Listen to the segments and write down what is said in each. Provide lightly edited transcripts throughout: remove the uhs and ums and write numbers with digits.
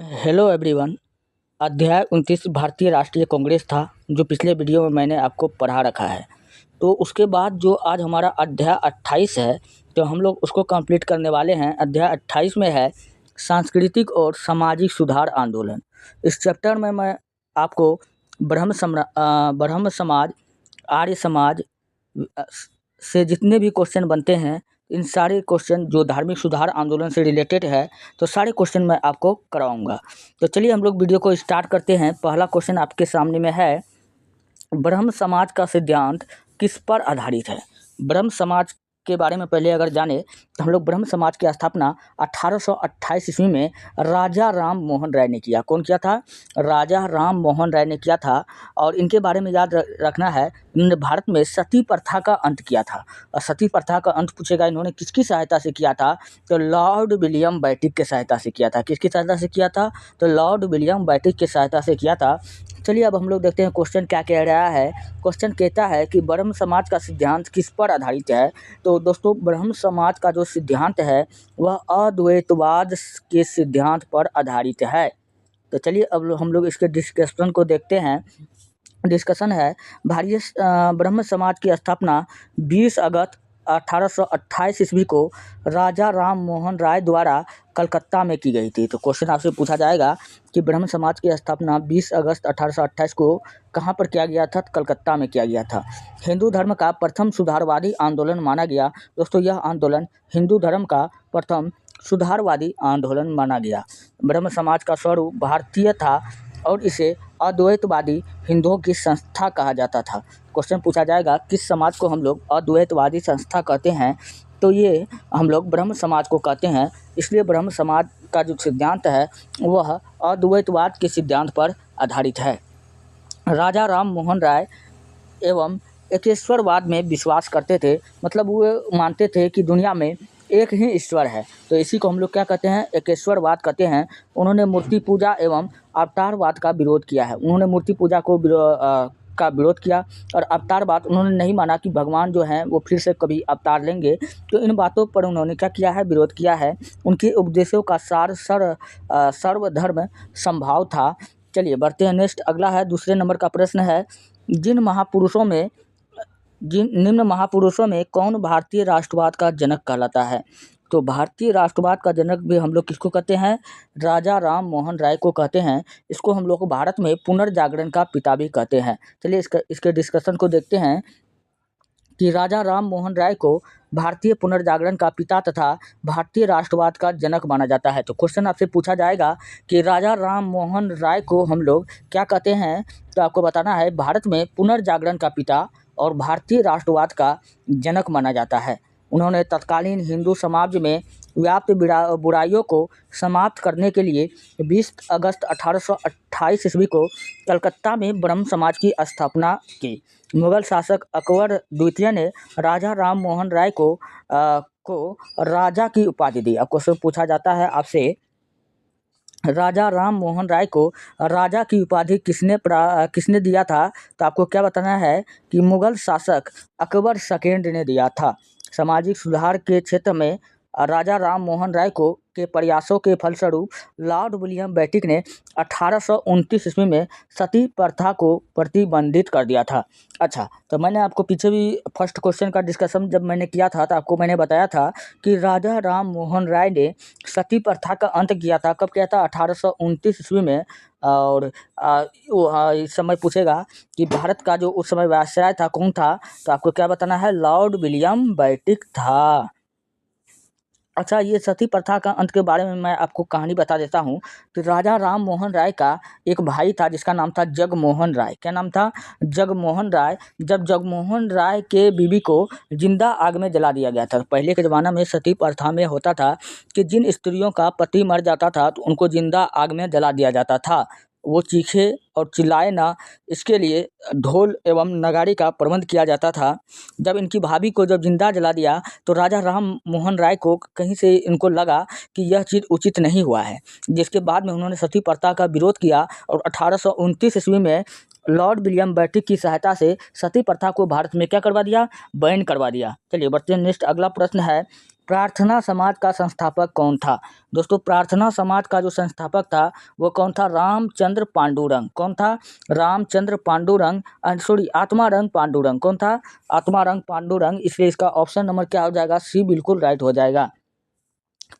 Hello everyone. अध्याय 29 भारतीय राष्ट्रीय कांग्रेस था, जो पिछले वीडियो में मैंने आपको पढ़ा रखा है। तो उसके बाद जो आज हमारा अध्याय 28 है, तो हम लोग उसको कंप्लीट करने वाले हैं। अध्याय 28 में है सांस्कृतिक और सामाजिक सुधार आंदोलन। इस चैप्टर में मैं आपको ब्रह्म समाज, आर्य समाज से जितने भी क्वेश्चन बनते हैं, इन सारे क्वेश्चन जो धार्मिक सुधार आंदोलन से रिलेटेड है, तो सारे क्वेश्चन मैं आपको कराऊंगा। तो चलिए हम लोग वीडियो को स्टार्ट करते हैं। पहला क्वेश्चन आपके सामने में है, ब्रह्म समाज का सिद्धांत किस पर आधारित है। ब्रह्म समाज के बारे में पहले अगर जाने तो हम लोग ब्रह्म समाज की स्थापना 1828 ईस्वी में राजा राम मोहन राय ने किया। कौन किया था? राजा राम मोहन राय ने किया था। और इनके बारे में याद रखना है, इन्होंने भारत में सती प्रथा का अंत किया था। और सती प्रथा का अंत पूछेगा इन्होंने किसकी सहायता से किया था, तो लॉर्ड विलियम बेटिक की सहायता से किया था। किसकी सहायता से किया था? तो लॉर्ड विलियम बेटिक की सहायता से किया था। चलिए अब हम लोग देखते हैं क्वेश्चन क्या कह रहा है। क्वेश्चन कहता है कि ब्रह्म समाज का सिद्धांत किस पर आधारित है। तो दोस्तों, ब्रह्म समाज का जो सिद्धांत है वह अद्वैतवाद के सिद्धांत पर आधारित है। तो चलिए अब हम लोग इसके डिस्कशन को देखते हैं। डिस्कशन है, भारतीय ब्रह्म समाज की स्थापना 20 अगस्त 1828 ईस्वी को राजा राम मोहन राय द्वारा कलकत्ता में की गई थी। तो क्वेश्चन आपसे पूछा जाएगा कि ब्रह्म समाज की स्थापना 20 अगस्त 1828 को कहाँ पर किया गया था? कलकत्ता में किया गया था। हिंदू धर्म का प्रथम सुधारवादी आंदोलन माना गया। दोस्तों, यह आंदोलन हिंदू धर्म का प्रथम सुधारवादी आंदोलन माना गया। ब्रह्म समाज का स्वरूप भारतीय था और इसे अद्वैतवादी हिंदुओं की संस्था कहा जाता था। क्वेश्चन पूछा जाएगा किस समाज को हम लोग अद्वैतवादी संस्था कहते हैं, तो ये हम लोग ब्रह्म समाज को कहते हैं। इसलिए ब्रह्म समाज का जो सिद्धांत है वह अद्वैतवाद के सिद्धांत पर आधारित है। राजा राम मोहन राय एवं एकेश्वरवाद में विश्वास करते थे। मतलब वो मानते थे कि दुनिया में एक ही ईश्वर है। तो इसी को हम लोग क्या कहते हैं? एकेश्वरवाद कहते हैं। उन्होंने मूर्ति पूजा एवं अवतारवाद का विरोध किया है। उन्होंने मूर्ति पूजा को का विरोध किया और अवतारवाद उन्होंने नहीं माना कि भगवान जो हैं वो फिर से कभी अवतार लेंगे। तो इन बातों पर उन्होंने क्या किया है? विरोध किया है। उनके उपदेशों का सार सर्वधर्म संभाव था। चलिए बढ़ते हैं नेक्स्ट। अगला है, दूसरे नंबर का प्रश्न है, निम्न महापुरुषों में कौन भारतीय राष्ट्रवाद का जनक कहलाता है? तो भारतीय राष्ट्रवाद का जनक भी हम लोग किसको कहते हैं? राजा राम मोहन राय को कहते हैं। इसको हम लोग भारत में पुनर्जागरण का पिता भी कहते हैं। चलिए इसके डिस्कशन को देखते हैं कि राजा राम मोहन राय को भारतीय पुनर्जागरण का पिता तथा भारतीय राष्ट्रवाद का जनक माना जाता है। तो क्वेश्चन आपसे पूछा जाएगा कि राजा राम मोहन राय को हम लोग क्या कहते हैं, तो आपको बताना है भारत में पुनर्जागरण का पिता और भारतीय राष्ट्रवाद का जनक माना जाता है। उन्होंने तत्कालीन हिंदू समाज में व्याप्त बुराइयों को समाप्त करने के लिए 20 अगस्त 1828 ईस्वी को कलकत्ता में ब्रह्म समाज की स्थापना की। मुगल शासक अकबर द्वितीय ने राजा राम मोहन राय को राजा की उपाधि दी। अब क्वेश्चन पूछा जाता है आपसे, राजा राम मोहन राय को राजा की उपाधि किसने दिया था? तो आपको क्या बताना है कि मुगल शासक अकबर सेकेंड ने दिया था। सामाजिक सुधार के क्षेत्र में राजा राम मोहन राय के प्रयासों के फलस्वरूप लॉर्ड विलियम बेटिक ने 1829 ईस्वी में सती प्रथा को प्रतिबंधित कर दिया था। अच्छा, तो मैंने आपको पीछे भी फर्स्ट क्वेश्चन का डिस्कशन जब मैंने किया था तो आपको मैंने बताया था कि राजा राम मोहन राय ने सती प्रथा का अंत किया था। कब किया था? 1829 ईस्वी में। और इस समय पूछेगा कि भारत का जो उस समय वायसराय था कौन था, तो आपको क्या बताना है? लॉर्ड विलियम बेटिक था। अच्छा, ये सती प्रथा का अंत के बारे में मैं आपको कहानी बता देता हूँ कि राजा राम मोहन राय का एक भाई था जिसका नाम था जगमोहन राय। क्या नाम था? जगमोहन राय। जब जगमोहन राय के बीवी को जिंदा आग में जला दिया गया था। पहले के ज़माना में सती प्रथा में होता था कि जिन स्त्रियों का पति मर जाता था तो उनको जिंदा आग में जला दिया जाता था। वो चीखे और चिल्लाए ना, इसके लिए ढोल एवं नगाड़े का प्रबंध किया जाता था। जब इनकी भाभी को जब जिंदा जला दिया तो राजा राम मोहन राय को कहीं से इनको लगा कि यह चीज़ उचित नहीं हुआ है, जिसके बाद में उन्होंने सती प्रथा का विरोध किया और 1829 ईस्वी में लॉर्ड विलियम बेटिक की सहायता से सती प्रथा को भारत में क्या करवा दिया? बैन करवा दिया। चलिए बढ़ते हैं नेक्स्ट। अगला प्रश्न है, प्रार्थना समाज का संस्थापक कौन था? दोस्तों, प्रार्थना समाज का जो संस्थापक था वो कौन था? रामचंद्र पांडुरंग। कौन था? रामचंद्र पांडुरंग, सॉरी, आत्मारंग पांडुरंग। कौन था? आत्मारंग पांडुरंग। इसलिए इसका ऑप्शन नंबर क्या हो जाएगा? सी बिल्कुल राइट हो जाएगा।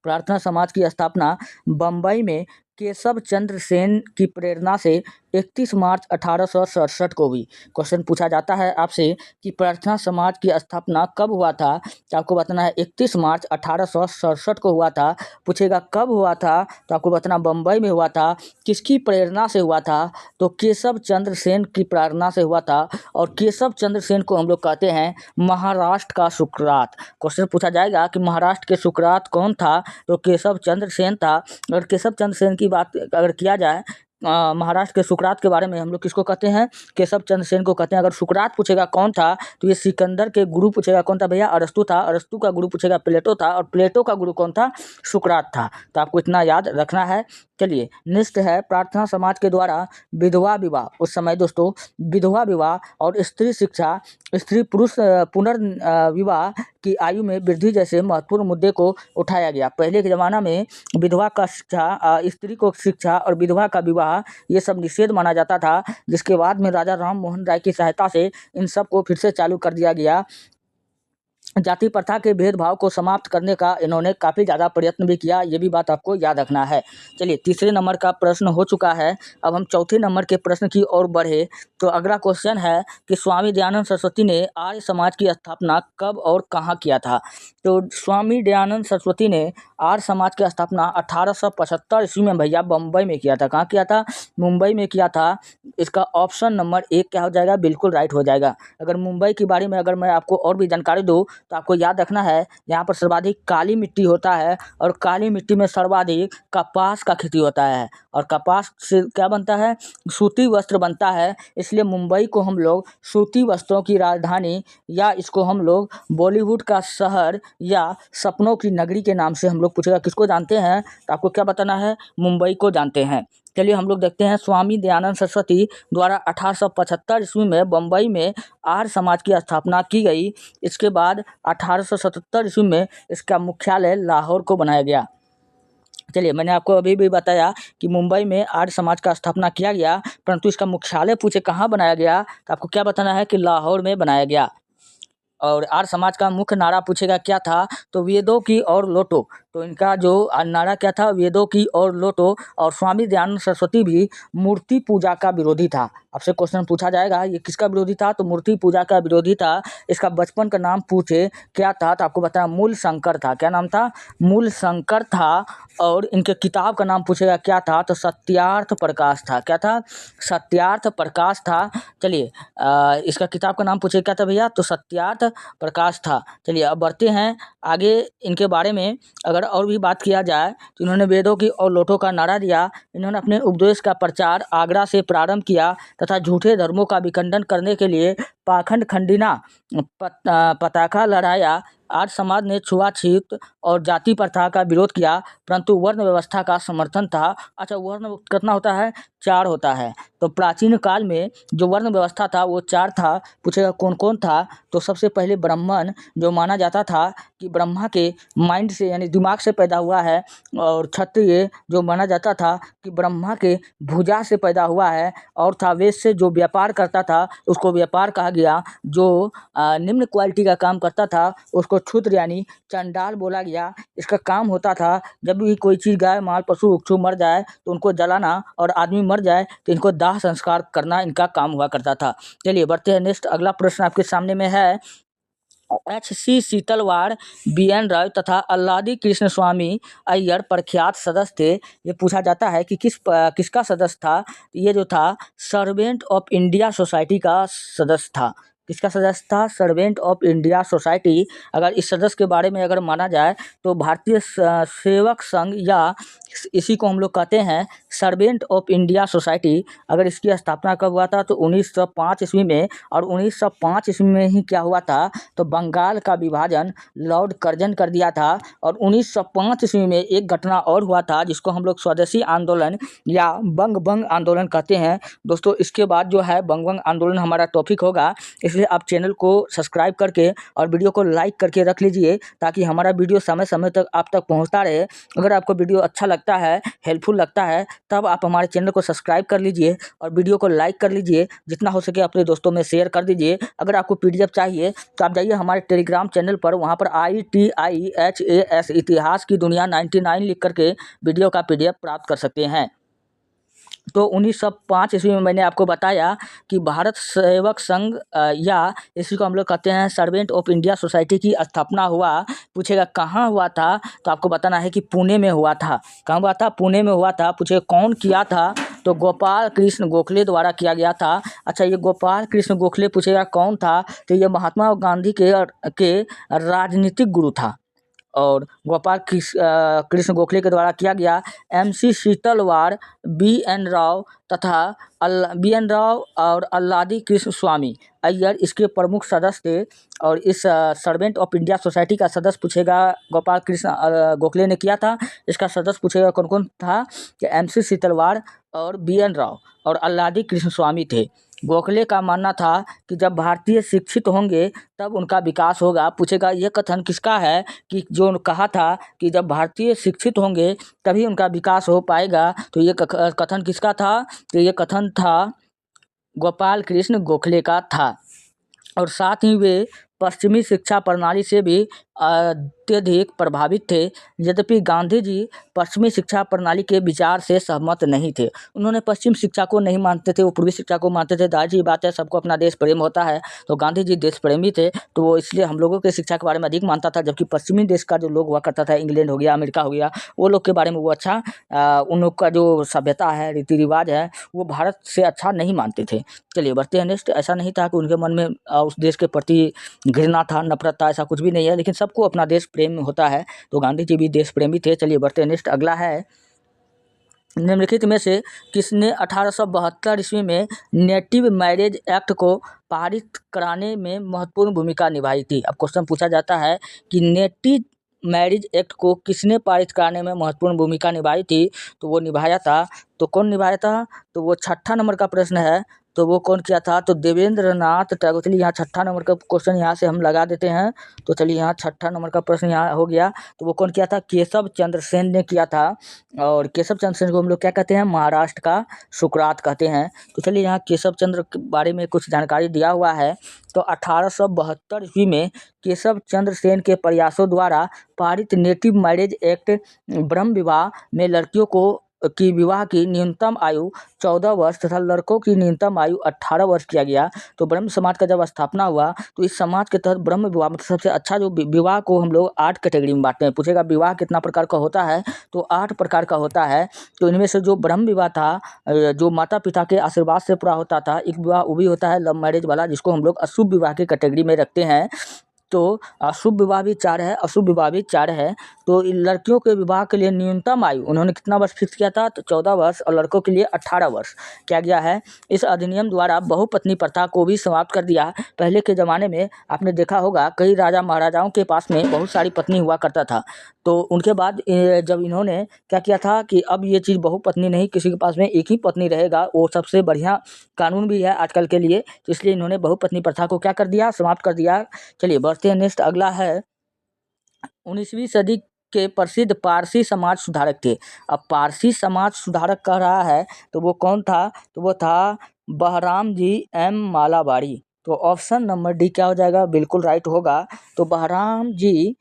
प्रार्थना समाज की स्थापना बम्बई में केशव चंद्र सेन की प्रेरणा से 31 मार्च 1867 को हुई। क्वेश्चन पूछा जाता है आपसे कि प्रार्थना समाज की स्थापना कब हुआ था, तो आपको बताना है 31 मार्च 1867 को हुआ था। पूछेगा कब हुआ था, तो आपको बताना बम्बई में हुआ था। किसकी प्रेरणा से हुआ था? तो केशव चंद्र सेन की प्रेरणा से हुआ था। और केशव चंद्र सेन को हम लोग कहते हैं महाराष्ट्र का सुकरात। क्वेश्चन पूछा जाएगा कि महाराष्ट्र के सुकरात कौन था, तो केशव चंद्र सेन था। और केशव चंद्र सेन की बात अगर किया जाए, महाराष्ट्र के सुकरात के बारे में हम लोग किसको कहते हैं? केशव चंद्र सेन को कहते हैं। अगर सुकरात पूछेगा कौन था, तो ये सिकंदर के गुरु पूछेगा कौन था भैया? अरस्तु था। अरस्तु का गुरु पूछेगा प्लेटो था। और प्लेटो का गुरु कौन था? सुकरात था। तो आपको इतना याद रखना है। चलिए, नेक्स्ट है प्रार्थना समाज के द्वारा विधवा विवाह। उस समय दोस्तों विधवा विवाह और स्त्री शिक्षा, स्त्री पुरुष पुनर्विवाह की आयु में वृद्धि जैसे महत्वपूर्ण मुद्दे को उठाया गया। पहले के ज़माना में विधवा का शिक्षा, स्त्री को शिक्षा और विधवा का विवाह ये सब निषेध माना जाता था, जिसके बाद में राजा राम मोहन राय की सहायता से इन सब को फिर से चालू कर दिया गया। जाति प्रथा के भेदभाव को समाप्त करने का इन्होंने काफ़ी ज़्यादा प्रयत्न भी किया, ये भी बात आपको याद रखना है। चलिए, तीसरे नंबर का प्रश्न हो चुका है। अब हम चौथे नंबर के प्रश्न की ओर बढ़े तो अगला क्वेश्चन है कि स्वामी दयानंद सरस्वती ने आर्य समाज की स्थापना कब और कहाँ किया था? तो स्वामी दयानंद सरस्वती ने आर्य समाज की स्थापना 1875 ईस्वी में भैया बम्बई में किया था। कहाँ किया था? मुंबई में किया था। इसका ऑप्शन नंबर 1 क्या हो जाएगा? बिल्कुल राइट हो जाएगा। अगर मुंबई के बारे में अगर मैं आपको और भी जानकारी दूँ तो आपको याद रखना है, यहाँ पर सर्वाधिक काली मिट्टी होता है और काली मिट्टी में सर्वाधिक कपास का खेती होता है। और कपास से क्या बनता है? सूती वस्त्र बनता है। इसलिए मुंबई को हम लोग सूती वस्त्रों की राजधानी, या इसको हम लोग बॉलीवुड का शहर या सपनों की नगरी के नाम से हम लोग पूछेगा किसको जानते हैं, तो आपको क्या बताना है? मुंबई को जानते हैं। चलिए, हम लोग देखते हैं स्वामी दयानंद सरस्वती द्वारा 1875 ईस्वी में बम्बई में आर्य समाज की स्थापना की गई। इसके बाद 1877 ईस्वी में इसका मुख्यालय लाहौर को बनाया गया। चलिए, मैंने आपको अभी भी बताया कि मुंबई में आर्य समाज का स्थापना किया गया, परंतु इसका मुख्यालय पूछे कहाँ बनाया गया, तो आपको क्या बताना है कि लाहौर में बनाया गया। और आर्य समाज का मुख्य नारा पूछेगा क्या था, तो वेदों की और लौटो। तो इनका जो नारा क्या था? वेदों की और लौटो। और स्वामी दयानंद सरस्वती भी मूर्ति पूजा का विरोधी था। आपसे क्वेश्चन पूछा जाएगा ये किसका विरोधी था, तो मूर्ति पूजा का विरोधी था। इसका बचपन का नाम पूछे क्या था, तो आपको बताना मूल शंकर था। क्या नाम था? मूल शंकर था। और इनके किताब का नाम पूछेगा क्या था, तो सत्यार्थ प्रकाश था। क्या था? सत्यार्थ प्रकाश था। चलिए, इसका किताब का नाम पूछे क्या था भैया, तो सत्यार्थ प्रकाश था। चलिए, अब बढ़ते हैं आगे। इनके बारे में अगर और भी बात किया जाए तो इन्होंने वेदों की और लौटों का नारा दिया। इन्होंने अपने उपदेश का प्रचार आगरा से प्रारंभ किया तथा झूठे धर्मों का विखंडन करने के लिए पाखंड खंडिना पताका लहराया। आर्य समाज ने छुआछूत और जाति प्रथा का विरोध किया, परंतु वर्ण व्यवस्था का समर्थन था। अच्छा, वर्ण कितना होता है? 4 होता है। तो प्राचीन काल में जो वर्ण व्यवस्था था वो 4 था। पूछेगा कौन कौन था, तो सबसे पहले ब्राह्मण, जो माना जाता था कि ब्रह्मा के माइंड से यानी दिमाग से पैदा हुआ है। और क्षत्रिय, जो माना जाता था कि ब्रह्मा के भुजा से पैदा हुआ है। और था वैश्य, जो व्यापार करता था, उसको व्यापार कहा गया। जो निम्न क्वालिटी का काम करता था उसको क्षुद्र यानी चंडाल बोला गया। इसका काम होता था जब भी कोई चीज़, गाय माल पशु उक्षु मर जाए तो उनको जलाना, और आदमी मर जाए तो इनको दाह संस्कार करना इनका काम हुआ करता था। चलिए, बढ़ते हैं नेक्स्ट। अगला प्रश्न आपके सामने में है, H.C. सीतलवाड़, B.N. राय तथा अल्लादी कृष्ण स्वामी अय्यर प्रख्यात सदस्य थे। ये पूछा जाता है कि किसका सदस्य था। ये जो था सर्वेंट ऑफ इंडिया सोसाइटी का सदस्य था। किसका सदस्य था? Servant of India society. अगर इस सदस्य के बारे में अगर माना जाए तो भारतीय सेवक संघ, या इसी को हम लोग कहते हैं सर्वेंट ऑफ इंडिया सोसाइटी। अगर इसकी स्थापना कब हुआ था, तो 1905 ईस्वी में। और 1905 ईस्वी में ही क्या हुआ था, तो बंगाल का विभाजन लॉर्ड कर्जन कर दिया था। और 1905 ईस्वी में एक घटना और हुआ था जिसको हम लोग स्वदेशी आंदोलन या बंग आंदोलन कहते हैं। दोस्तों, इसके बाद जो है बंग आंदोलन हमारा टॉपिक होगा। इस इसलिए आप चैनल को सब्सक्राइब करके और वीडियो को लाइक करके रख लीजिए, ताकि हमारा वीडियो समय समय तक आप तक पहुंचता रहे। अगर आपको वीडियो अच्छा लगता है, हेल्पफुल लगता है, तब आप हमारे चैनल को सब्सक्राइब कर लीजिए और वीडियो को लाइक कर लीजिए। जितना हो सके अपने दोस्तों में शेयर कर दीजिए। अगर आपको PDF चाहिए तो आप जाइए हमारे टेलीग्राम चैनल पर, वहाँ पर ITIHAS इतिहास की दुनिया 99 लिख करके वीडियो का PDF प्राप्त कर सकते हैं। तो 1905 ईस्वी में मैंने आपको बताया कि भारत सेवक संघ या इसी को हम लोग कहते हैं सर्वेंट ऑफ इंडिया सोसाइटी की स्थापना हुआ। पूछेगा कहाँ हुआ था, तो आपको बताना है कि पुणे में हुआ था। कहाँ हुआ था? पुणे में हुआ था। पूछेगा कौन किया था, तो गोपाल कृष्ण गोखले द्वारा किया गया था। अच्छा, ये गोपाल कृष्ण गोखले पूछेगा कौन था, तो ये महात्मा गांधी के राजनीतिक गुरु था और गोपाल कृष्ण गोखले के द्वारा किया गया। MC शीतलवाड़, BN राव तथा BN राव और अल्लादी कृष्ण स्वामी अय्यर इसके प्रमुख सदस्य थे। और इस सर्वेंट ऑफ इंडिया सोसाइटी का सदस्य पूछेगा गोपाल कृष्ण गोखले ने किया था। इसका सदस्य पूछेगा कौन कौन था, कि MC शीतलवाड़ और BN राव और अल्लादी कृष्ण स्वामी थे। गोखले का मानना था कि जब भारतीय शिक्षित होंगे तब उनका विकास होगा। पूछेगा ये कथन किसका है, कि जो कहा था कि जब भारतीय शिक्षित होंगे तभी उनका विकास हो पाएगा, तो ये कथन किसका था? तो ये कथन था गोपाल कृष्ण गोखले का था। और साथ ही वे पश्चिमी शिक्षा प्रणाली से भी अत्यधिक प्रभावित थे। यद्यपि गांधी जी पश्चिमी शिक्षा प्रणाली के विचार से सहमत नहीं थे। उन्होंने पश्चिम शिक्षा को नहीं मानते थे, वो पूर्वी शिक्षा को मानते थे। जाहिर सी बात है, सबको अपना देश प्रेम होता है, तो गांधी जी देश प्रेमी थे, तो वो इसलिए हम लोगों के शिक्षा के बारे में अधिक मानता था। जबकि पश्चिमी देश का जो लोग हुआ करता था, इंग्लैंड हो गया, अमेरिका हो गया, वो लोग के बारे में वो अच्छा उन लोग का जो सभ्यता है, रीति रिवाज है, वो भारत से अच्छा नहीं मानते थे। चलिए बढ़ते हैं नेक्स्ट। ऐसा नहीं था कि उनके मन में उस देश के प्रति घृणा था, नफरत था, ऐसा कुछ भी नहीं है, लेकिन सबको अपना देश प्रेम होता है, तो गांधी जी भी देश प्रेमी थे। चलिए बढ़ते हैं नेक्स्ट। अगला है, निम्नलिखित में से किसने 1872 ईस्वी में नेटिव मैरिज एक्ट को पारित कराने में महत्वपूर्ण भूमिका निभाई थी? अब क्वेश्चन पूछा जाता है कि नेटिव मैरिज एक्ट को किसने पारित कराने में महत्वपूर्ण भूमिका निभाई थी, तो वो निभाया था, तो कौन निभाया था, तो वो 6ठा नंबर का प्रश्न है, तो वो कौन किया था, तो देवेंद्रनाथ टैगोर। चलिए यहाँ 6ठा नंबर का क्वेश्चन यहाँ से हम लगा देते हैं। तो चलिए यहाँ 6ठा नंबर का प्रश्न यहाँ हो गया, तो वो कौन किया था, केशव चंद्र सेन ने किया था। और केशव चंद्र सेन को हम लोग क्या कहते हैं, महाराष्ट्र का सुकरात कहते हैं। तो चलिए यहाँ केशव चंद्र के बारे में कुछ जानकारी दिया हुआ है। तो 1872 ईस्वी में केशव चंद्र सेन के प्रयासों द्वारा पारित नेटिव मैरिज एक्ट ब्रह्म विवाह में लड़कियों की विवाह की न्यूनतम आयु 14 वर्ष तथा लड़कों की न्यूनतम आयु 18 वर्ष किया गया। तो ब्रह्म समाज का जब स्थापना हुआ, तो इस समाज के तहत ब्रह्म विवाह मतलब सबसे अच्छा जो विवाह को हम लोग 8 कैटेगरी में बांटते हैं। पूछेगा विवाह कितना प्रकार का होता है, तो 8 प्रकार का होता है। तो इनमें से जो ब्रह्म विवाह था, जो माता पिता के आशीर्वाद से पूरा होता था, एक विवाह वो भी होता है लव मैरिज वाला, जिसको हम लोग अशुभ विवाह की कैटेगरी में रखते हैं। तो अशुभ विवाह भी 4 है, अशुभ विवाह भी 4 है। तो लड़कियों के विवाह के लिए न्यूनतम आयु उन्होंने कितना वर्ष फिक्स किया था, तो 14 वर्ष, और लड़कों के लिए 18 वर्ष किया गया है। इस अधिनियम द्वारा बहुपत्नी प्रथा को भी समाप्त कर दिया। पहले के ज़माने में आपने देखा होगा, कई राजा महाराजाओं के पास में बहुत सारी पत्नी हुआ करता था। तो उनके बाद जब इन्होंने क्या किया था कि अब ये चीज़ बहुपत्नी नहीं, किसी के पास में एक ही पत्नी रहेगा, वो सबसे बढ़िया कानून भी है आजकल के लिए, तो इसलिए इन्होंने बहुपत्नी प्रथा को क्या कर दिया, समाप्त कर दिया। चलिए बढ़ते हैं नेक्स्ट। अगला है, 19वीं सदी के प्रसिद्ध पारसी समाज सुधारक थे। अब पारसी समाज सुधारक कह रहा है, तो वो कौन था, तो वो था बहराम जी M मालाबारी। तो ऑप्शन नंबर डी क्या हो जाएगा, बिल्कुल राइट होगा। तो बहराम जी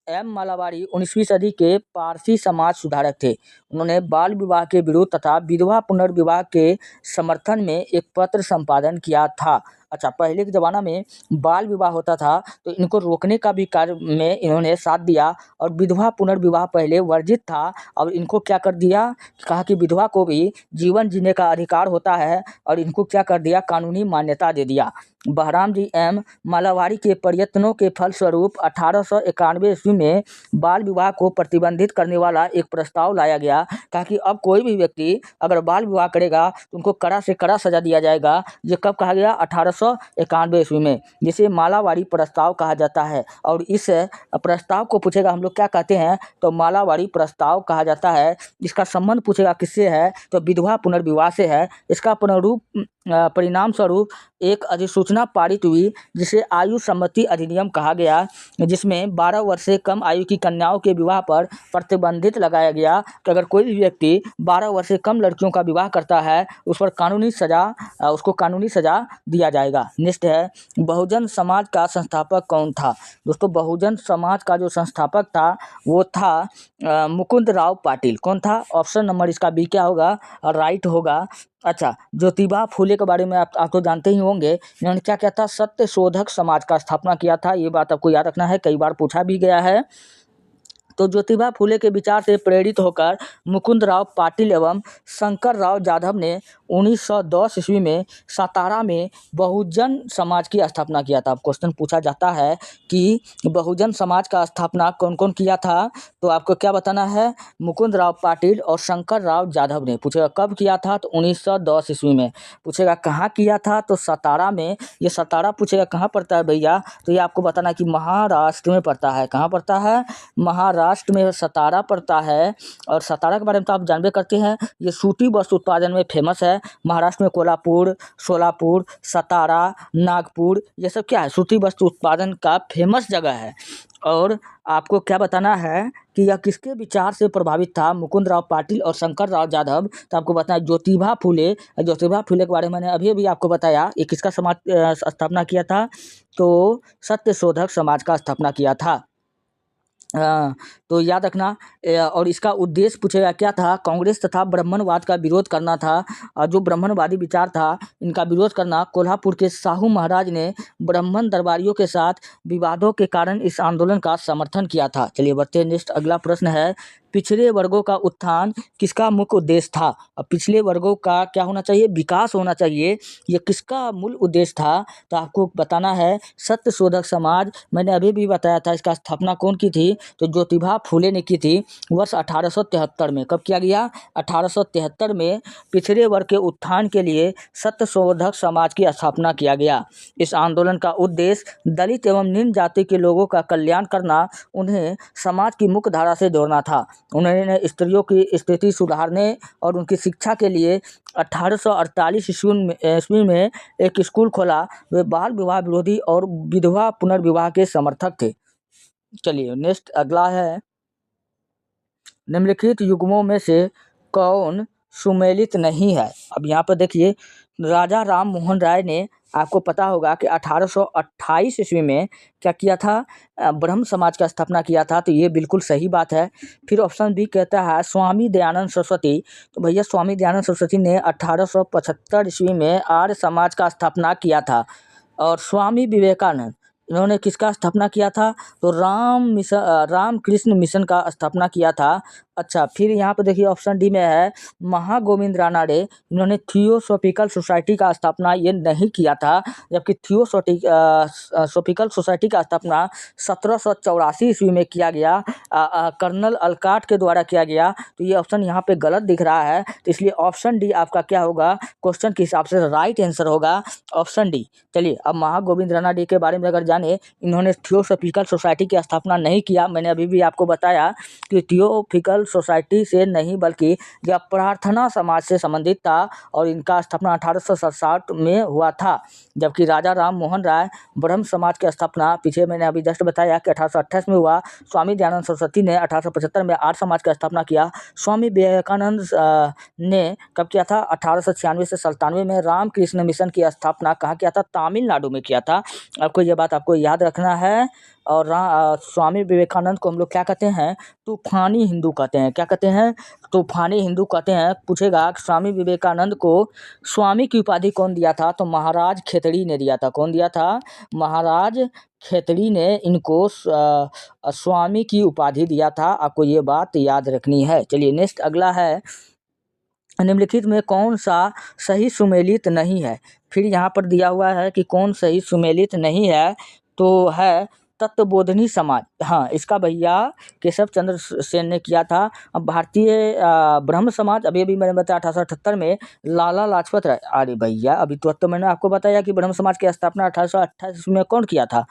M मालाबारी 19वीं सदी के पारसी समाज सुधारक थे। उन्होंने बाल विवाह के विरोध तथा विधवा पुनर्विवाह के समर्थन में एक पत्र संपादन किया था। अच्छा, पहले के ज़माना में बाल विवाह होता था, तो इनको रोकने का भी कार्य में इन्होंने साथ दिया। और विधवा पुनर्विवाह पहले वर्जित था, और इनको क्या कर दिया, कहा कि विधवा को भी जीवन जीने का अधिकार होता है, और इनको क्या कर दिया, कानूनी मान्यता दे दिया। बहराम जी M मालाबारी के प्रयत्नों के फलस्वरूप 1891 ईस्वी में बाल विवाह को प्रतिबंधित करने वाला एक प्रस्ताव लाया गया, ताकि अब कोई भी व्यक्ति अगर बाल विवाह करेगा तो उनको कड़ा से कड़ा सजा दिया जाएगा। ये कब कहा गया, 1891 ईस्वी में, जिसे मालाबारी प्रस्ताव कहा जाता है। और इस प्रस्ताव को पूछेगा हम लोग क्या कहते हैं, तो मालाबारी प्रस्ताव कहा जाता है। इसका संबंध पूछेगा किससे है, तो विधवा पुनर्विवाह से है। इसका परिणाम स्वरूप एक अधिसूचना सूचना पारित हुई जिसे आयु सम्मति अधिनियम कहा गया, जिसमें 12 वर्ष से कम आयु की कन्याओं के विवाह पर प्रतिबंधित लगाया गया कि अगर कोई भी व्यक्ति 12 वर्ष से कम लड़कियों का विवाह करता है उस पर उसको कानूनी सजा दिया जाएगा। नेक्स्ट है, बहुजन समाज का संस्थापक कौन था? दोस्तों, बहुजन समाज का जो संस्थापक था वो था मुकुंद राव पाटिल। कौन था? ऑप्शन नंबर इसका बी क्या होगा? राइट होगा। अच्छा, ज्योतिबा फुले के बारे में आप तो जानते ही होंगे। इन्होंने क्या किया था? सत्य शोधक समाज का स्थापना किया था। ये बात आपको याद रखना है, कई बार पूछा भी गया है। तो ज्योतिबा फुले के विचार से प्रेरित होकर मुकुंद राव पाटिल एवं शंकर राव जाधव ने 1910 ईस्वी में सातारा में बहुजन समाज की स्थापना किया था। क्वेश्चन पूछा जाता है कि बहुजन समाज का स्थापना कौन कौन किया था, तो आपको क्या बताना है? मुकुंद राव पाटिल और शंकर राव जाधव ने। पूछेगा कब किया था, तो 1910 ईस्वी में। पूछेगा कहाँ किया था, तो सातारा में। ये सातारा पूछेगा कहाँ पड़ता है भैया, तो ये आपको बताना कि महाराष्ट्र में पड़ता है। कहाँ पड़ता है? महाराष्ट्र में सातारा पड़ता है। और सातारा के बारे में तो आप जानबे करते हैं, ये सूती वस्त्र उत्पादन में फेमस है। महाराष्ट्र में कोल्हापुर, सोलापुर, सातारा, नागपुर, ये सब क्या है? सूती वस्त्र उत्पादन का फेमस जगह है। और आपको क्या बताना है कि यह किसके विचार से प्रभावित था? मुकुंद राव पाटिल और शंकर राव जाधव। तो आपको बताना है ज्योतिबा फुले। ज्योतिबा फुले के बारे में मैंने अभी आपको बताया। ये किसका समाज स्थापना किया था? तो सत्य शोधक समाज का स्थापना किया था। तो याद रखना। और इसका उद्देश्य पूछेगा क्या था? कांग्रेस तथा ब्राह्मणवाद का विरोध करना था। जो ब्राह्मणवादी विचार था इनका विरोध करना। कोल्हापुर के साहू महाराज ने ब्राह्मण दरबारियों के साथ विवादों के कारण इस आंदोलन का समर्थन किया था। चलिए बढ़ते हैं नेक्स्ट। अगला प्रश्न है, पिछड़े वर्गों का उत्थान किसका मुख्य उद्देश्य था? अब पिछले वर्गों का क्या होना चाहिए? विकास होना चाहिए। ये किसका मूल उद्देश्य था? तो आपको बताना है सत्य शोधक समाज। मैंने अभी भी बताया था इसका स्थापना कौन की थी, तो ज्योतिबा फुले ने की थी वर्ष 1873 में। कब किया गया? 1873 में पिछड़े वर्ग के उत्थान के लिए सत्य शोधक समाज की स्थापना किया गया। इस आंदोलन का उद्देश्य दलित एवं निम्न जाति के लोगों का कल्याण करना, उन्हें समाज की मुख्य धारा से जोड़ना था। उन्होंने स्त्रियों की स्थिति सुधारने और उनकी शिक्षा के लिए 1848 ईस्वी में एक स्कूल खोला। वे बाल विवाह विरोधी और विधवा पुनर्विवाह के समर्थक थे। चलिए नेक्स्ट अगला है, निम्नलिखित युग्मों में से कौन सुमेलित नहीं है? अब यहाँ पर देखिए, राजा राम मोहन राय ने, आपको पता होगा कि 1828 ईस्वी में क्या किया था? ब्रह्म समाज का स्थापना किया था। तो ये बिल्कुल सही बात है। फिर ऑप्शन बी कहता है स्वामी दयानंद सरस्वती। तो भैया स्वामी दयानंद सरस्वती ने 1875 ईस्वी में आर्य समाज का स्थापना किया था। और स्वामी विवेकानंद, इन्होंने किसका स्थापना किया था? तो रामकृष्ण मिशन का स्थापना किया था। अच्छा, फिर यहाँ पर देखिए ऑप्शन डी में है महागोविंद रानडे। इन्होंने थियोसॉफिकल सोसाइटी का स्थापना ये नहीं किया था, जबकि थियोसॉफिकल सोसाइटी का स्थापना 1784 ईस्वी में किया गया, कर्नल अलकाट के द्वारा किया गया। तो ये ऑप्शन यहाँ पे गलत दिख रहा है, तो इसलिए ऑप्शन डी आपका क्या होगा? क्वेश्चन के हिसाब से राइट आंसर होगा ऑप्शन डी। चलिए अब महागोविंद रानडे के बारे में अगर जाने, इन्होंने थियोसॉफिकल सोसाइटी की स्थापना नहीं किया। मैंने अभी भी आपको बताया कि थियोसॉफिकल सोसाइटी से नहीं बल्कि यह प्रार्थना समाज से संबंधित था और इनका स्थापना 1867 में हुआ था। जबकि राजा राम मोहन राय ब्रह्म समाज की स्थापना पीछे मैंने अभी जस्ट बताया कि 1828 में हुआ। स्वामी दयानंद सरस्वती ने 1875 में आर्य समाज का स्थापना किया। स्वामी विवेकानंद ने कब किया था? 1896 से 97 में रामकृष्ण मिशन की स्थापना कहाँ किया था? तमिलनाडु में किया था। आपको ये बात आपको याद रखना है। और स्वामी विवेकानंद को हम लोग क्या कहते हैं? तूफानी हिंदू कहते हैं। क्या कहते हैं? तूफानी हिंदू कहते हैं। पूछेगा स्वामी विवेकानंद को स्वामी की उपाधि कौन दिया था? तो महाराज खेतड़ी ने दिया था। कौन दिया था? महाराज खेतड़ी ने इनको स्वामी की उपाधि दिया था। आपको ये बात याद रखनी है। चलिए नेक्स्ट अगला है, निम्नलिखित में कौन सा सही सुमेलित नहीं है? फिर यहाँ पर दिया हुआ है कि कौन सही सुमेलित नहीं है, तो है तत्वबोधनी समाज। हाँ, इसका भैया केशव चंद्र सेन ने किया था। अब भारतीय ब्रह्म समाज अभी मैंने बताया 1878 में लाला लाजपत राय। अरे भैया अभी तो मैंने आपको बताया कि ब्रह्म समाज की स्थापना 1828 में कौन किया था?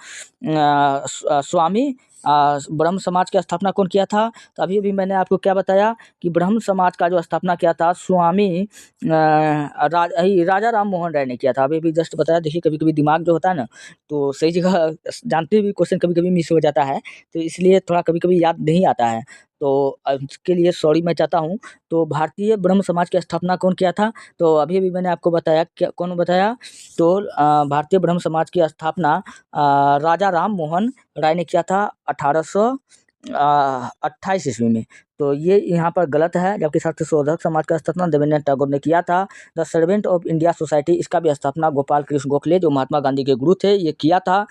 स्वामी ब्रह्म समाज की स्थापना कौन किया था? तो अभी मैंने आपको क्या बताया कि ब्रह्म समाज का जो स्थापना किया था स्वामी राजा राम मोहन राय ने किया था। अभी जस्ट बताया। देखिए कभी कभी दिमाग जो होता है ना, तो सही जगह जानते हुए क्वेश्चन कभी कभी मिस हो जाता है, तो इसलिए थोड़ा कभी कभी याद नहीं आता है, तो इसके लिए सॉरी मैं चाहता हूँ। तो भारतीय ब्रह्म समाज की स्थापना कौन किया था? तो अभी मैंने आपको बताया, क्या कौन बताया? तो भारतीय ब्रह्म समाज की स्थापना राजा राम मोहन राय ने किया था 1828 ईस्वी में। तो ये यहाँ पर गलत है, जबकि सत्यशोधक समाज का स्थापना देवेंद्र टैगोर ने किया था। The servant of India society, इसका भी स्थापना गोपाल कृष्ण गोखले जो महात्मा गांधी के गुरु थे, ये किया था।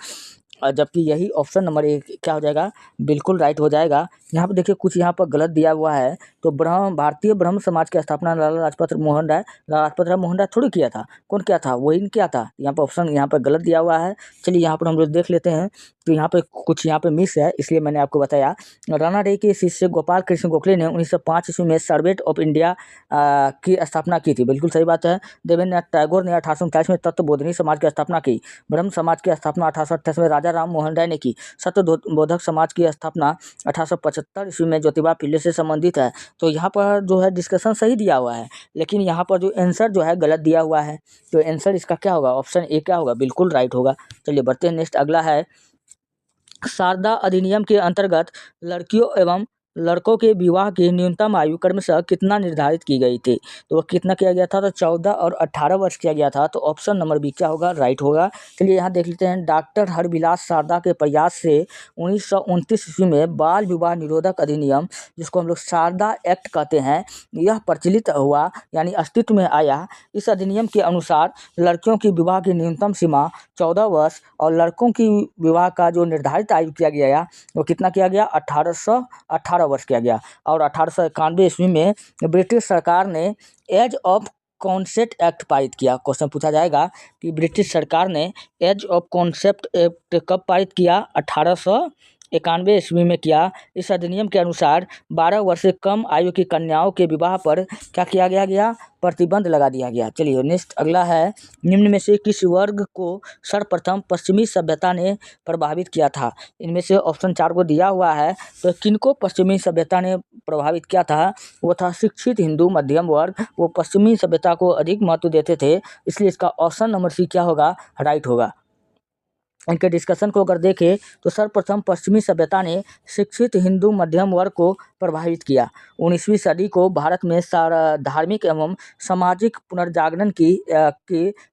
जबकि यही ऑप्शन नंबर 1 क्या हो जाएगा? बिल्कुल राइट हो जाएगा। यहाँ पे देखिए कुछ यहाँ पर गलत दिया हुआ है। तो भारतीय ब्रह्म समाज की स्थापना लाला लाजपत राय मोहन राय थोड़ी किया था। कौन किया था? वही ने किया था। यहाँ पर ऑप्शन यहाँ पर गलत दिया हुआ है। चलिए यहाँ पर हम लोग देख लेते हैं। तो यहाँ पे कुछ यहाँ पे मिस है, इसलिए मैंने आपको बताया। राणा रे के शिष्य गोपाल कृष्ण गोखले ने 1905 ईस्वी में सर्वेंट ऑफ इंडिया की स्थापना की थी। बिल्कुल सही बात है। देवेंद्र टैगोर ने 1839 में तत्वबोधिनी समाज की स्थापना की। ब्रह्म समाज की स्थापना 1828 में राजा राम मोहन राय ने की। सत्यबोधक समाज की स्थापना 1875 ईस्वी में ज्योतिबा फुले से संबंधित है। तो यहाँ पर जो है डिस्कशन सही दिया हुआ है, लेकिन यहाँ पर जो आंसर जो है गलत दिया हुआ है। तो आंसर इसका क्या होगा? ऑप्शन ए क्या होगा? बिल्कुल राइट होगा। चलिए बढ़ते हैं नेक्स्ट। अगला है शारदा अधिनियम के अंतर्गत लड़कियों एवं लड़कों के विवाह की न्यूनतम आयु क्रमशः कितना निर्धारित की गई थी? तो वो कितना किया गया था? तो 14 और 18 वर्ष किया गया था। तो ऑप्शन नंबर बी क्या होगा? राइट होगा। चलिए यहाँ देख लेते हैं। डॉक्टर हरविलास शारदा के प्रयास से 1929 ईस्वी में बाल विवाह निरोधक अधिनियम, जिसको हम लोग शारदा एक्ट कहते हैं, यह प्रचलित हुआ, यानी अस्तित्व में आया। इस अधिनियम के अनुसार लड़कियों की विवाह की न्यूनतम सीमा 14 वर्ष और लड़कों की विवाह का जो निर्धारित आयु किया गया वो कितना किया गया? 18 वर्ष किया गया। और 1891 ईस्वी में ब्रिटिश सरकार ने एज ऑफ कॉन्सेप्ट एक्ट पारित किया। क्वेश्चन पूछा जाएगा कि ब्रिटिश सरकार ने एज ऑफ कॉन्सेप्ट एक्ट कब पारित किया? 1891 ईस्वी में किया। इस अधिनियम के अनुसार 12 वर्ष से कम आयु की कन्याओं के विवाह पर क्या किया गया? प्रतिबंध लगा दिया गया। चलिए नेक्स्ट अगला है। निम्न में से किस वर्ग को सर्वप्रथम पश्चिमी सभ्यता ने प्रभावित किया था? इनमें से ऑप्शन 4 को दिया हुआ है। तो किनको पश्चिमी सभ्यता ने प्रभावित किया था? वो था शिक्षित हिंदू मध्यम वर्ग। वो पश्चिमी सभ्यता को अधिक महत्व देते थे, इसलिए इसका ऑप्शन नंबर सी क्या होगा? राइट होगा। इनके डिस्कशन को अगर देखें तो सर्वप्रथम पश्चिमी सभ्यता ने शिक्षित हिंदू मध्यम वर्ग को प्रभावित किया। 19वीं सदी को भारत में धार्मिक एवं सामाजिक पुनर्जागरण की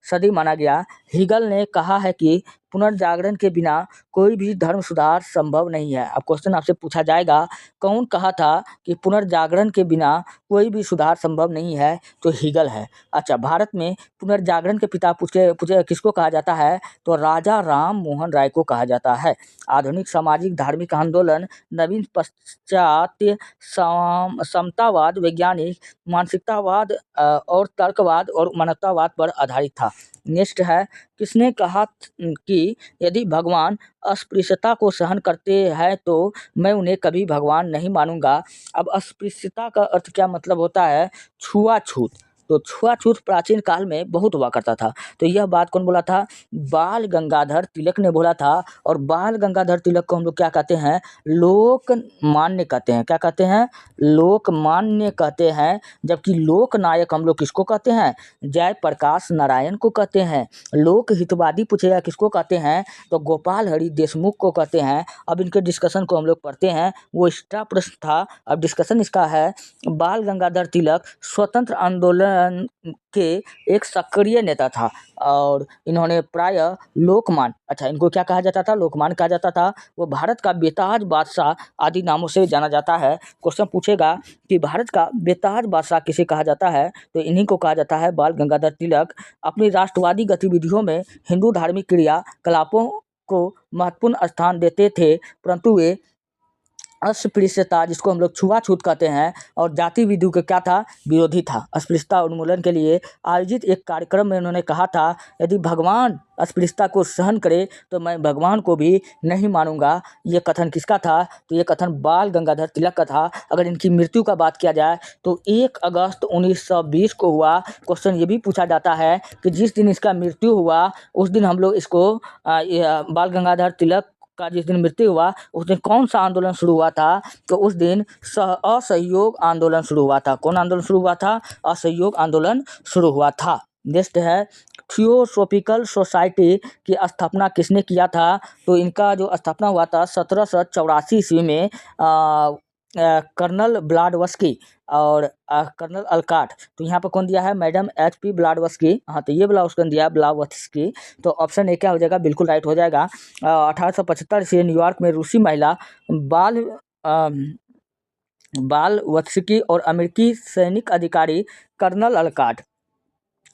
सदी माना गया। हिगल ने कहा है कि पुनर्जागरण के बिना कोई भी धर्म सुधार संभव नहीं है। अब क्वेश्चन आपसे पूछा जाएगा कौन कहा था कि पुनर्जागरण के बिना कोई भी सुधार संभव नहीं है? तो हिगल है। अच्छा, भारत में पुनर्जागरण के पिता पूछे किसको कहा जाता है? तो राजा राम मोहन राय को कहा जाता है। आधुनिक सामाजिक धार्मिक आंदोलन नवीन पाश्चात्य समतावाद, वैज्ञानिक मानसिकतावाद और तर्कवाद और मानवतावाद पर आधारित था। नेक्स्ट है, किसने कहा कि यदि भगवान अस्पृश्यता को सहन करते हैं तो मैं उन्हें कभी भगवान नहीं मानूंगा? अब अस्पृश्यता का अर्थ क्या मतलब होता है? छुआछूत। तो छुआछूत प्राचीन काल में बहुत हुआ करता था। तो यह बात कौन बोला था? बाल गंगाधर तिलक ने बोला था। और बाल गंगाधर तिलक को हम लोग क्या कहते हैं? लोकमान्य कहते हैं। क्या कहते हैं? लोकमान्य कहते हैं। जबकि लोकनायक हम लोग किसको कहते हैं? जयप्रकाश नारायण को कहते हैं। लोक हितवादी पूछेगा किसको कहते हैं? तो गोपाल हरि देशमुख को कहते हैं। अब इनके डिस्कशन को हम लोग पढ़ते हैं। वो एक्स्ट्रा प्रश्न था। अब डिस्कशन इसका है, बाल गंगाधर तिलक स्वतंत्र आंदोलन के एक सक्रिय नेता था और इन्होंने प्रायः इनको क्या कहा जाता था? लोकमान कहा जाता था। वो भारत का बेताज बादशाह आदि नामों से जाना जाता है। क्वेश्चन पूछेगा कि भारत का बेताज बादशाह किसे कहा जाता है? तो इन्हीं को कहा जाता है, बाल गंगाधर तिलक। अपनी राष्ट्रवादी गतिविधियों में हिंदू धार्मिक क्रियाकलापों को महत्वपूर्ण स्थान देते थे, परंतु वे अस्पृश्यता, जिसको हम लोग छुआछूत कहते हैं, और जाति विधि का क्या था? विरोधी था। अस्पृश्यता उन्मूलन के लिए आयोजित एक कार्यक्रम में उन्होंने कहा था, यदि भगवान अस्पृश्यता को सहन करे तो मैं भगवान को भी नहीं मानूंगा। ये कथन किसका था? तो ये कथन बाल गंगाधर तिलक का था। अगर इनकी मृत्यु का बात किया जाए तो 1 अगस्त 1920 को हुआ। क्वेश्चन ये भी पूछा जाता है कि जिस दिन इसका मृत्यु हुआ उस दिन हम लोग इसको बाल गंगाधर तिलक का जिस दिन मृत्यु हुआ उस दिन कौन सा आंदोलन शुरू हुआ था? तो उस दिन असहयोग आंदोलन शुरू हुआ था। कौन आंदोलन शुरू हुआ था? असहयोग आंदोलन शुरू हुआ था। नेक्स्ट है थियोसॉफिकल सोसाइटी की स्थापना किसने किया था? तो इनका जो स्थापना हुआ था 1784 ईस्वी में कर्नल ब्लाडवस्की और कर्नल अल्काट। तो यहाँ पर कौन दिया है? Madam HP ब्लाडवस्की। हाँ, तो ये ब्लाउस्कन दिया ब्लावत्स्की। तो ऑप्शन ए क्या हो जाएगा? बिल्कुल राइट हो जाएगा। 1875 से न्यूयॉर्क में रूसी महिला बालवत्स्की और अमेरिकी सैनिक अधिकारी कर्नल अल्काट,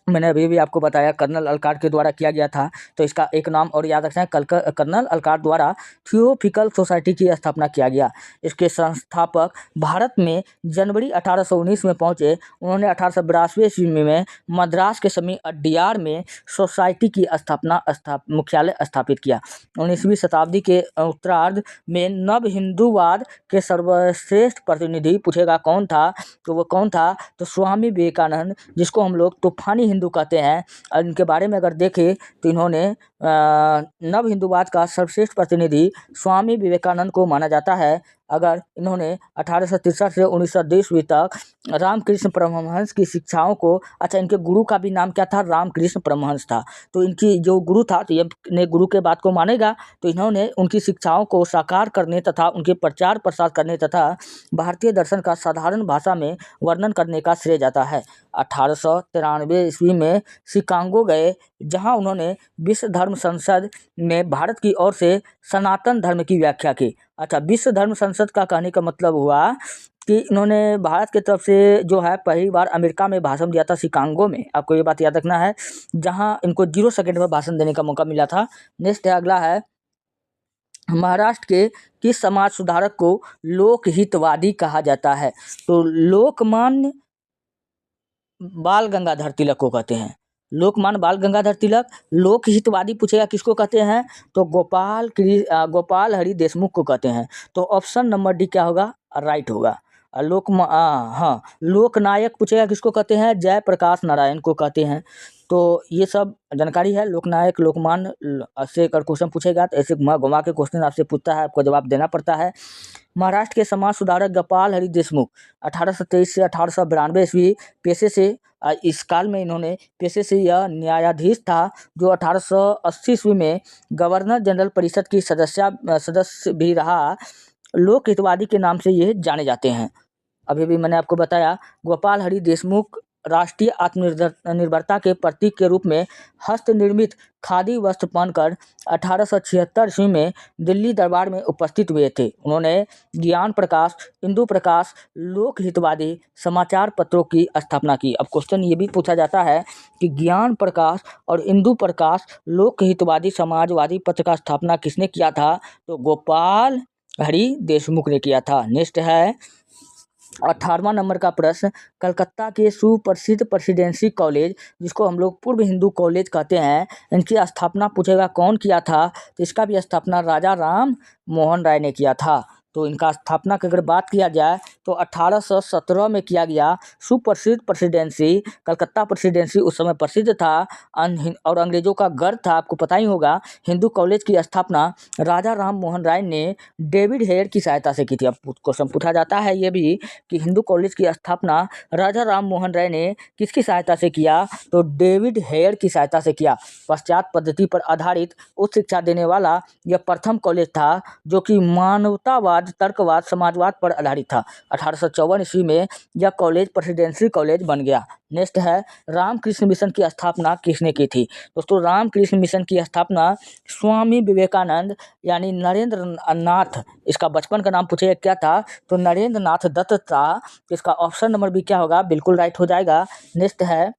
मैंने अभी भी आपको बताया कर्नल अल्काट के द्वारा किया गया था। तो इसका एक नाम और याद रखना है, कर्नल अल्काट द्वारा थियोसॉफिकल सोसाइटी की स्थापना किया गया। इसके संस्थापक भारत में जनवरी 1819 में पहुंचे। उन्होंने 1882 ईस्वी में मद्रास के समीप अड्यार में सोसाइटी की मुख्यालय स्थापित किया। 19वीं शताब्दी के उत्तरार्ध में नव हिंदूवाद के सर्वश्रेष्ठ प्रतिनिधि पूछेगा कौन था? तो वो कौन था? तो स्वामी विवेकानंद, जिसको हम लोग तूफानी हिंदू कहते हैं। और इनके बारे में अगर देखें तो इन्होंने नव हिंदूवाद का सर्वश्रेष्ठ प्रतिनिधि स्वामी विवेकानंद को माना जाता है। अगर इन्होंने 1863 से 1910 ईस्वी तक रामकृष्ण परमहंस की शिक्षाओं को, अच्छा इनके गुरु का भी नाम क्या था? रामकृष्ण परमहंस था। तो इनकी जो गुरु था, तो ये गुरु के बात को मानेगा। तो इन्होंने उनकी शिक्षाओं को साकार करने तथा उनके प्रचार प्रसार करने तथा भारतीय दर्शन का साधारण भाषा में वर्णन करने का श्रेय जाता है। 1893 ईस्वी में शिकागो गए, जहां उन्होंने विश्व धर्म संसद में भारत की ओर से सनातन धर्म की व्याख्या की। अच्छा, विश्व धर्म संसद का कहने का मतलब हुआ कि इन्होंने भारत की तरफ से जो है पहली बार अमेरिका में भाषण दिया था, शिकागो में। आपको ये बात याद रखना है, जहां इनको 0 सेकंड में भाषण देने का मौका मिला था। नेक्स्ट है, अगला है, महाराष्ट्र के किस समाज सुधारक को लोकहितवादी कहा जाता है? तो लोकमान्य बाल गंगाधर तिलक को कहते हैं। लोकमान्य बाल गंगाधर तिलक। लोकहितवादी पूछेगा किसको कहते हैं? तो गोपाल हरि देशमुख को कहते हैं। तो ऑप्शन नंबर डी क्या होगा? राइट होगा। हाँ, लोकनायक पूछेगा किसको कहते हैं? जयप्रकाश नारायण को कहते हैं। तो ये सब जानकारी है। लोकनायक, लोकमान्य से अगर क्वेश्चन पूछेगा तो ऐसे घुमा के क्वेश्चन आपसे पूछता है, आपको जवाब देना पड़ता है। महाराष्ट्र के समाज सुधारक गोपाल हरि देशमुख 1823 से 1892 ईस्वी पेशे से, इस काल में इन्होंने पेशे से यह न्यायाधीश था जो 1880 ईस्वी में गवर्नर जनरल परिषद की सदस्य भी रहा। लोकहितवादी के नाम से ये जाने जाते हैं। अभी भी मैंने आपको बताया, गोपाल हरि देशमुख राष्ट्रीय आत्मनिर्भरता के प्रतीक के रूप में हस्त निर्मित खादी वस्त्र पहनकर 1876 ईस्वी में दिल्ली दरबार में उपस्थित हुए थे। उन्होंने ज्ञान प्रकाश, इंदु प्रकाश, लोकहितवादी समाचार पत्रों की स्थापना की। अब क्वेश्चन ये भी पूछा जाता है कि ज्ञान प्रकाश और इंदु प्रकाश लोकहितवादी समाजवादी पत्र का स्थापना किसने किया था? तो गोपाल हरि देशमुख ने किया था। नेक्स्ट है 18वां नंबर का प्रश्न, कलकत्ता के सुप्रसिद्ध प्रेसिडेंसी कॉलेज, जिसको हम लोग पूर्व हिंदू कॉलेज कहते हैं, इनकी स्थापना पूछेगा कौन किया था? तो इसका भी स्थापना राजा राम मोहन राय ने किया था। तो इनका स्थापना की अगर बात किया जाए तो 1817 में किया गया। सुप्रसिद्ध प्रेसिडेंसी, कलकत्ता प्रेसिडेंसी उस समय प्रसिद्ध था और अंग्रेजों का गर्व था, आपको पता ही होगा। हिंदू कॉलेज की स्थापना राजा राम मोहन राय ने डेविड हेयर की सहायता से की थी। अब क्वेश्चन पूछा जाता है ये भी कि हिंदू कॉलेज की स्थापना राजा राम मोहन राय ने किसकी सहायता से किया? तो डेविड हेयर की सहायता से किया। पाश्चात्य पद्धति पर आधारित उच्च शिक्षा देने वाला यह प्रथम कॉलेज था जो कि मानवतावाद, तर्कवाद, समाजवाद पर आधारित था। 1854 ईस्वी में यह कॉलेज प्रेसिडेंसी कॉलेज बन गया। नेक्स्ट है, रामकृष्ण मिशन की स्थापना किसने की थी? दोस्तों, रामकृष्ण मिशन की स्थापना स्वामी विवेकानंद यानी नरेंद्र नाथ, इसका बचपन का नाम पूछे क्या था? तो नरेंद्र नाथ दत्त था। इसका ऑप्शन नंबर भी क्या होगा? बिल्कुल राइट हो जाएगा। नेक्स्ट है,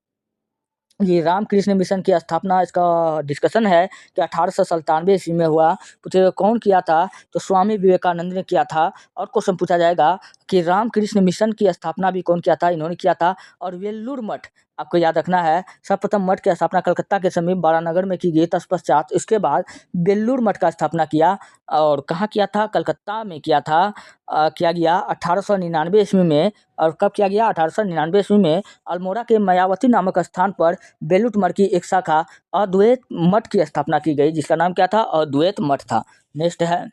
ये रामकृष्ण मिशन की स्थापना, इसका डिस्कशन है कि 1897 ईस्वी में हुआ। पूछेगा कौन किया था? तो स्वामी विवेकानंद ने किया था। और क्वेश्चन पूछा जाएगा कि रामकृष्ण मिशन की स्थापना भी कौन किया था, इन्होंने किया था। और वेल्लूर मठ आपको याद रखना है, सर्वप्रथम मठ की स्थापना कलकत्ता के समीप बारानगर में की गई। तत्पश्चात इसके बाद बेल्लूर मठ का स्थापना किया। और कहाँ किया था, कलकत्ता में किया था। किया गया 1899 ईस्वी में। और कब किया गया, 1899 ईस्वी में अल्मोड़ा के मायावती नामक स्थान पर बेलूर मठ की एक शाखा अद्वैत मठ की स्थापना की गई, जिसका नाम क्या था, अद्वैत मठ था। नेक्स्ट है,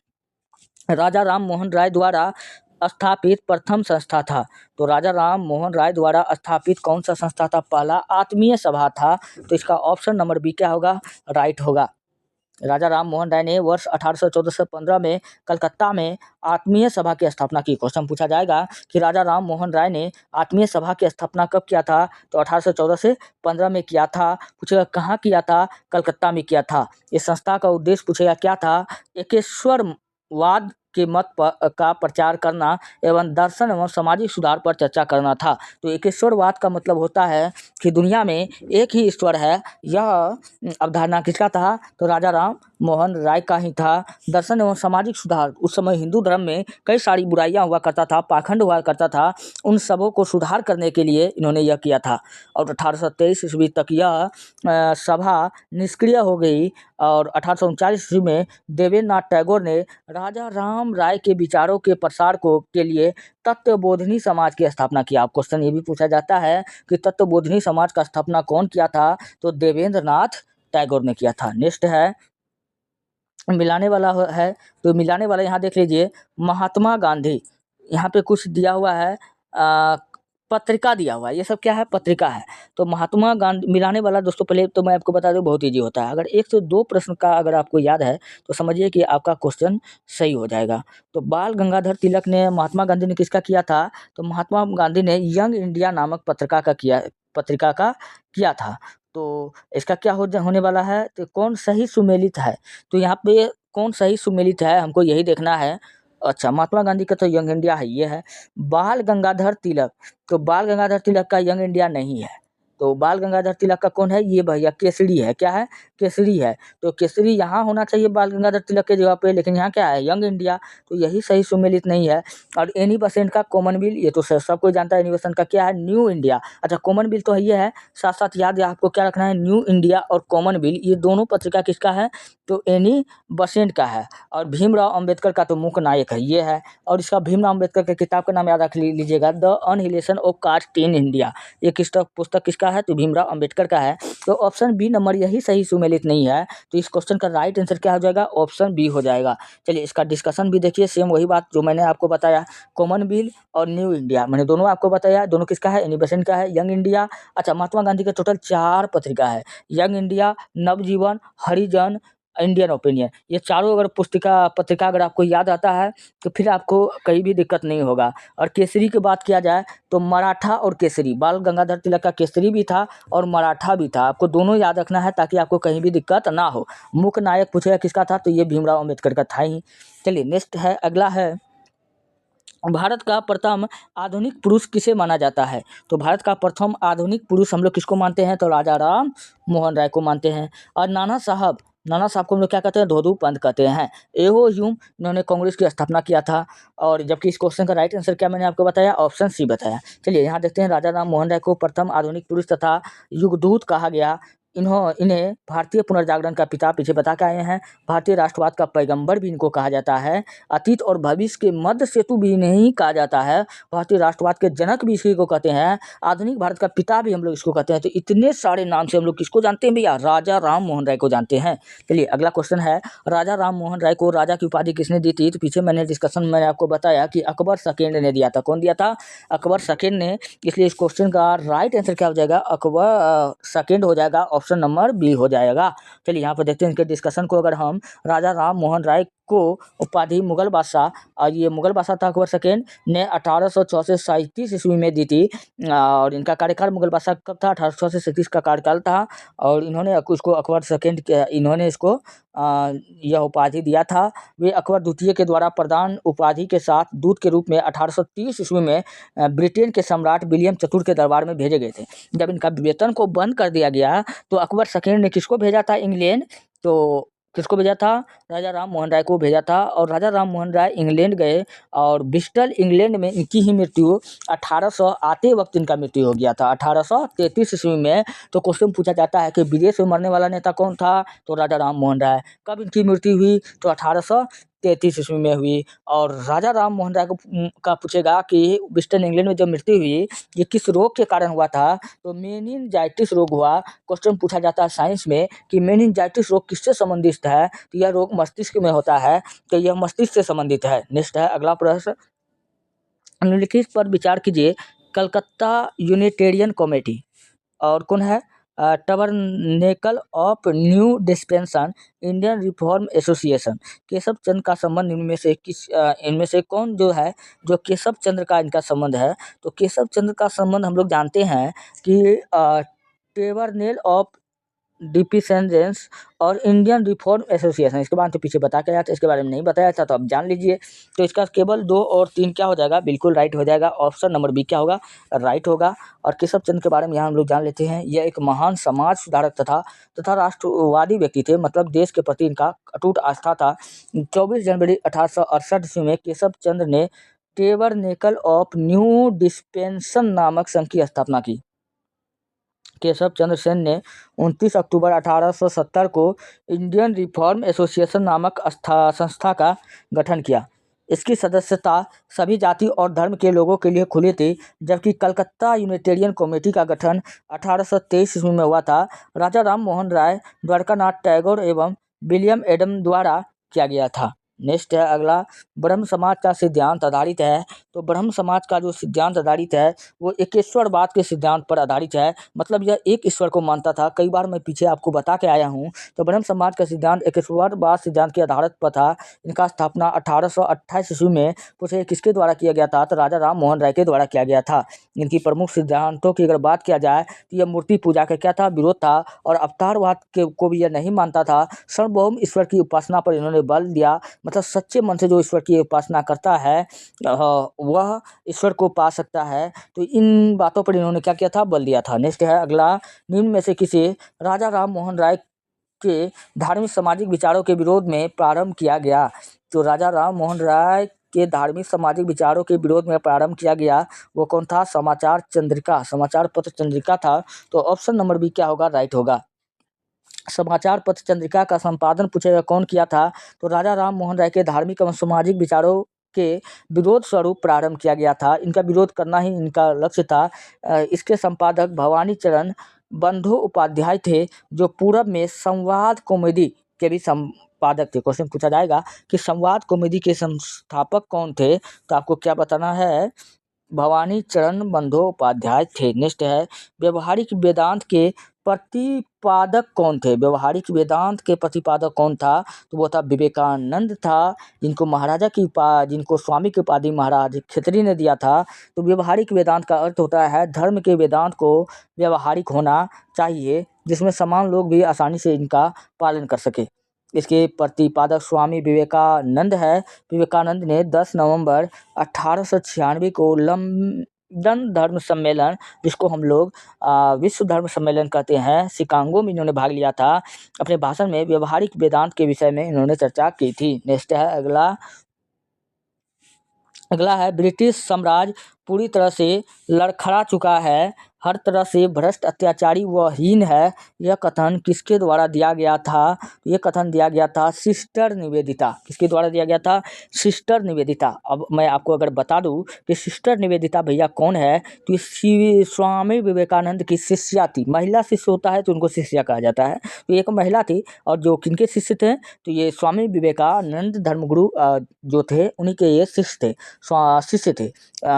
राजा राम मोहन राय द्वारा स्थापित प्रथम संस्था था। तो राजा राम मोहन राय द्वारा स्थापित कौन सा संस्था था, पहला आत्मीय सभा था। तो इसका ऑप्शन नंबर बी क्या होगा, राइट होगा। राजा राम मोहन राय ने वर्ष 1814 से 15 में कलकत्ता में आत्मीय सभा की स्थापना की। क्वेश्चन पूछा जाएगा कि राजा राम मोहन राय ने आत्मीय सभा की स्थापना कब किया था, तो 1814 से 15 में किया था। पूछेगा कहाँ किया था, कलकत्ता में किया था। इस संस्था का उद्देश्य पूछेगा क्या था, एकेश्वरवाद के मत का प्रचार करना एवं दर्शन एवं सामाजिक सुधार पर चर्चा करना था। तो एकेश्वरवाद का मतलब होता है कि दुनिया में एक ही ईश्वर है। यह अवधारणा किसका था, तो राजा राम मोहन राय का ही था। दर्शन एवं सामाजिक सुधार, उस समय हिंदू धर्म में कई सारी बुराइयां हुआ करता था, पाखंड हुआ करता था, उन सबों को सुधार करने के लिए इन्होंने यह किया था। और 1823 ईस्वी तक यह सभा निष्क्रिय हो गई। और 1839 ईस्वी में देवेंद्रनाथ टैगोर ने राजा राम राय के विचारों के प्रसार को के लिए तत्वबोधिनी समाज की स्थापना की। आप क्वेश्चन ये भी पूछा जाता है कि तत्वबोधिनी समाज का स्थापना कौन किया था, तो देवेंद्रनाथ टैगोर ने किया था। नेक्स्ट है, मिलाने वाला है, तो मिलाने वाला यहाँ देख लीजिए, महात्मा गांधी। यहाँ पे कुछ दिया हुआ है, पत्रिका दिया हुआ है, ये सब क्या है, पत्रिका है। तो महात्मा गांधी मिलाने वाला दोस्तों, पहले तो मैं आपको बता दूं बहुत ईजी होता है। अगर 1 से 2 प्रश्न का अगर आपको याद है तो समझिए कि आपका क्वेश्चन सही हो जाएगा। तो बाल गंगाधर तिलक ने, महात्मा गांधी ने किसका किया था, तो महात्मा गांधी ने यंग इंडिया नामक पत्रिका का किया था। तो इसका क्या होने वाला है, तो कौन सही सुमेलित है, तो यहाँ पे कौन सही सुमेलित है हमको यही देखना है। अच्छा, महात्मा गांधी का तो यंग इंडिया है, ये है। बाल गंगाधर तिलक, तो बाल गंगाधर तिलक का यंग इंडिया नहीं है। तो बाल गंगाधर तिलक का कौन है, ये भैया केसरी है। क्या है, केसरी है। तो केसरी यहाँ होना चाहिए बाल गंगाधर तिलक के जगह पे, लेकिन यहाँ क्या है, यंग इंडिया। तो यही सही सुमेलित नहीं है। और एनी बेसेंट का कॉमनवेल्थ, ये तो सब कोई जानता है। एनी बेसेंट का क्या है, न्यू इंडिया। अच्छा, कॉमनवेल्थ तो ये है, साथ साथ याद है आपको क्या रखना है, न्यू इंडिया और कॉमनवेल्थ, ये दोनों पत्रिका किसका है, तो एनी बेसेंट का है। और भीमराव अंबेडकर का तो मुख्य नायक है, ये है। और इसका भीमराव अंबेडकर के किताब का नाम याद रख लीजिएगा, the annihilation of caste in India. ये पुस्तक किसका है, तो भीमराव अंबेडकर का है। तो ऑप्शन बी नंबर यही सही सुमेलित नहीं है। तो इस क्वेश्चन का राइट आंसर क्या हो जाएगा, ऑप्शन बी हो जाएगा। चलिए इसका डिस्कशन भी देखिए, सेम वही बात जो मैंने आपको बताया, कॉमनवेल्थ और न्यू इंडिया मैंने दोनों आपको बताया। दोनों किसका है, एनी बेसेंट का है, यंग इंडिया। अच्छा, महात्मा गांधी के टोटल 4 पत्रिका है, यंग इंडिया, नवजीवन, हरिजन, इंडियन ओपिनियन। ये चारों अगर पत्रिका अगर आपको याद आता है तो फिर आपको कहीं भी दिक्कत नहीं होगा। और केसरी की बात किया जाए तो मराठा और केसरी, बाल गंगाधर तिलक का केसरी भी था और मराठा भी था। आपको दोनों याद रखना है ताकि आपको कहीं भी दिक्कत ना हो। मुख्य नायक पूछेगा किसका था, तो ये भीमराव अंबेडकर का था ही। चलिए नेक्स्ट है, अगला है, भारत का प्रथम आधुनिक पुरुष किसे माना जाता है। तो भारत का प्रथम आधुनिक पुरुष हम लोग किसको मानते हैं, तो राजा राम मोहन राय को मानते हैं। और नाना साहब को हम लोग क्या कहते हैं, धोदू पंत कहते हैं। एहो ह्यूम, इन्होंने कांग्रेस की स्थापना किया था। और जबकि इस क्वेश्चन का राइट आंसर क्या मैंने आपको बताया, ऑप्शन सी बताया। चलिए यहाँ देखते हैं, राजा राम मोहन राय को प्रथम आधुनिक पुरुष तथा युगदूत कहा गया। इन्हें भारतीय पुनर्जागरण का पिता पीछे बता के आए हैं। भारतीय राष्ट्रवाद का पैगंबर भी इनको कहा जाता है। अतीत और भविष्य के मध्य सेतु भी नहीं कहा जाता है। भारतीय राष्ट्रवाद के जनक भी इसी को कहते हैं। आधुनिक भारत का पिता भी हम लोग इसको कहते हैं। तो इतने सारे नाम से हम लोग किसको जानते हैं भैया, राजा राम मोहन राय को जानते हैं। चलिए अगला क्वेश्चन है, राजा राम मोहन राय को राजा की उपाधि किसने दी थी। तो पीछे मैंने डिस्कशन में आपको बताया कि अकबर सेकेंड ने दिया था। कौन दिया था, अकबर सेकेंड ने। इसलिए इस क्वेश्चन का राइट आंसर क्या हो जाएगा, अकबर सेकेंड हो जाएगा, ऑप्शन नंबर बी हो जाएगा। चलिए यहाँ पर देखते हैं इनके डिस्कशन को। अगर हम राजा राम मोहन राय को उपाधि मुगल बादशाह, और ये मुगल बादशाह था अकबर सेकेंड ने 1834 ईस्वी में दी थी। और इनका कार्यकाल मुगल बादशाह कब था, 1837 का कार्यकाल था। और इन्होंने उसको अकबर सेकेंड इन्होंने इसको यह उपाधि दिया था। वे अकबर द्वितीय के द्वारा प्रदान उपाधि के साथ दूत के रूप में 1830 ईस्वी में ब्रिटेन के सम्राट विलियम चतुर्थ के दरबार में भेजे गए थे। जब इनका वेतन को बंद कर दिया गया तो अकबर सेकेंड ने किसको भेजा था, इंग्लैंड। तो किसको भेजा था? राजा राम मोहन राय को भेजा था। और राजा राम मोहन राय इंग्लैंड गए और ब्रिस्टल इंग्लैंड में इनकी ही मृत्यु 1800 आते वक्त इनका मृत्यु हो गया था 1833 ईस्वी में। तो क्वेश्चन पूछा जाता है कि विदेश में मरने वाला नेता कौन था? तो राजा राम मोहन राय। कब इनकी मृत्यु हुई? तो 1833 ईस्वी में हुई। और राजा राम मोहन राय का पूछेगा कि ब्रिस्टल इंग्लैंड में जब मृत्यु हुई ये किस रोग के कारण हुआ था? तो मेनिनजाइटिस रोग हुआ। क्वेश्चन पूछा जाता है साइंस में कि मेनिनजाइटिस रोग किससे संबंधित है? तो यह रोग मस्तिष्क में होता है, तो यह मस्तिष्क से संबंधित है। नेक्स्ट है अगला प्रश्न, निम्नलिखित पर विचार कीजिए। कलकत्ता यूनिटेरियन कमेटी और कौन है? Tabernacle of new dispensation, Indian reform association. Keshav Chandra का संबंध इनमें से कौन जो है, जो केशव चंद्र का इनका संबंध है? तो केशव चंद्र का संबंध हम लोग जानते हैं कि टेबरनेल ऑफ डिफिसेंजेंस और इंडियन रिफॉर्म एसोसिएशन। इसके बाद तो पीछे बता के आया था, इसके बारे में नहीं बताया था, तो अब जान लीजिए। तो इसका केवल 2 और 3 क्या हो जाएगा? बिल्कुल राइट हो जाएगा। ऑप्शन नंबर बी क्या होगा? राइट होगा। और केशव चंद्र के बारे में यहाँ हम लोग जान लेते हैं। यह एक महान समाज सुधारक तथा राष्ट्रवादी व्यक्ति थे, मतलब देश के प्रति इनका अटूट आस्था था। 24 जनवरी 1868 ईस्वी में केशव चंद्र ने टेबरनेकल ऑफ न्यू डिस्पेंसन नामक संघ की स्थापना की। केशव चंद्र सेन ने 29 अक्टूबर 1870 को इंडियन रिफॉर्म एसोसिएशन नामक संस्था का गठन किया। इसकी सदस्यता सभी जाति और धर्म के लोगों के लिए खुली थी, जबकि कलकत्ता यूनिटेरियन कमेटी का गठन 1823 ईस्वी में हुआ था। राजा राम मोहन राय, द्वारकानाथ टैगोर एवं विलियम एडम द्वारा किया गया था। नेक्स्ट है अगला, ब्रह्म समाज का सिद्धांत आधारित है। तो ब्रह्म समाज का जो सिद्धांत आधारित है वो एकेश्वरवाद के सिद्धांत पर आधारित है, मतलब यह एक ईश्वर को मानता था। कई बार मैं पीछे आपको बता के आया हूँ। तो ब्रह्म समाज का सिद्धांत एकेश्वरवाद सिद्धांत के आधारित पर था। इनका स्थापना 1828 ईस्वी में पूछे किसके द्वारा किया गया था? तो राजा राम मोहन राय के द्वारा किया गया था। इनकी प्रमुख सिद्धांतों की अगर बात किया जाए तो यह मूर्ति पूजा का क्या था? विरोध था। और अवतारवाद को भी यह नहीं मानता था। सर्वभौम ईश्वर की उपासना पर इन्होंने बल दिया, मतलब सच्चे मन से जो ईश्वर की उपासना करता है वह ईश्वर को पा सकता है। तो इन बातों पर इन्होंने क्या किया था? बल दिया था। नेक्स्ट है अगला, निम्न में से किसे राजा राम मोहन राय के धार्मिक सामाजिक विचारों के विरोध में प्रारंभ किया गया? तो राजा राम मोहन राय के धार्मिक सामाजिक विचारों के विरोध में प्रारंभ किया गया वो कौन था? समाचार चंद्रिका, समाचार पत्र चंद्रिका था। तो ऑप्शन नंबर बी क्या होगा? राइट होगा। समाचार पत्र चंद्रिका का संपादन पूछेगा कौन किया था? तो राजा राम मोहन राय के धार्मिक एवं सामाजिक विचारों के विरोध स्वरूप प्रारंभ किया गया था। इनका विरोध करना ही इनका लक्ष्य था। इसके संपादक भवानी चरण बंदोपाध्याय थे, जो पूरब में संवाद कॉमेडी के भी संपादक थे। क्वेश्चन पूछा जाएगा कि संवाद कॉमेडी के संस्थापक कौन थे? तो आपको क्या बताना है? भवानी चरण बंदोपाध्याय थे। नेक्स्ट है, व्यवहारिक वेदांत के प्रतिपादक कौन थे? व्यवहारिक वेदांत के प्रतिपादक कौन था? तो वो था विवेकानंद था, जिनको स्वामी की उपाधि महाराज खितरी ने दिया था। तो व्यवहारिक वेदांत का अर्थ होता है धर्म के वेदांत को व्यवहारिक होना चाहिए, जिसमें समान लोग भी आसानी से इनका पालन कर सके। इसके प्रतिपादक स्वामी विवेकानंद है। विवेकानंद ने 10 नवंबर 1896 को लंदन धर्म सम्मेलन, जिसको हम लोग विश्व धर्म सम्मेलन कहते हैं, शिकागो में इन्होंने भाग लिया था। अपने भाषण में व्यवहारिक वेदांत के विषय में इन्होंने चर्चा की थी। नेक्स्ट है अगला है, ब्रिटिश साम्राज्य पूरी तरह से लड़खड़ा चुका है, हर तरह से भ्रष्ट, अत्याचारी व हीन है। यह कथन किसके द्वारा दिया गया था? यह कथन दिया गया था सिस्टर निवेदिता। किसके द्वारा दिया गया था? सिस्टर निवेदिता। अब मैं आपको अगर बता दूं कि सिस्टर निवेदिता भैया कौन है, तो ये स्वामी विवेकानंद की शिष्या थी। महिला शिष्य होता है तो उनको शिष्या कहा जाता है। तो एक महिला थी, और जो किनके शिष्य थे? तो ये स्वामी विवेकानंद धर्मगुरु जो थे उन्हीं के ये शिष्य थे,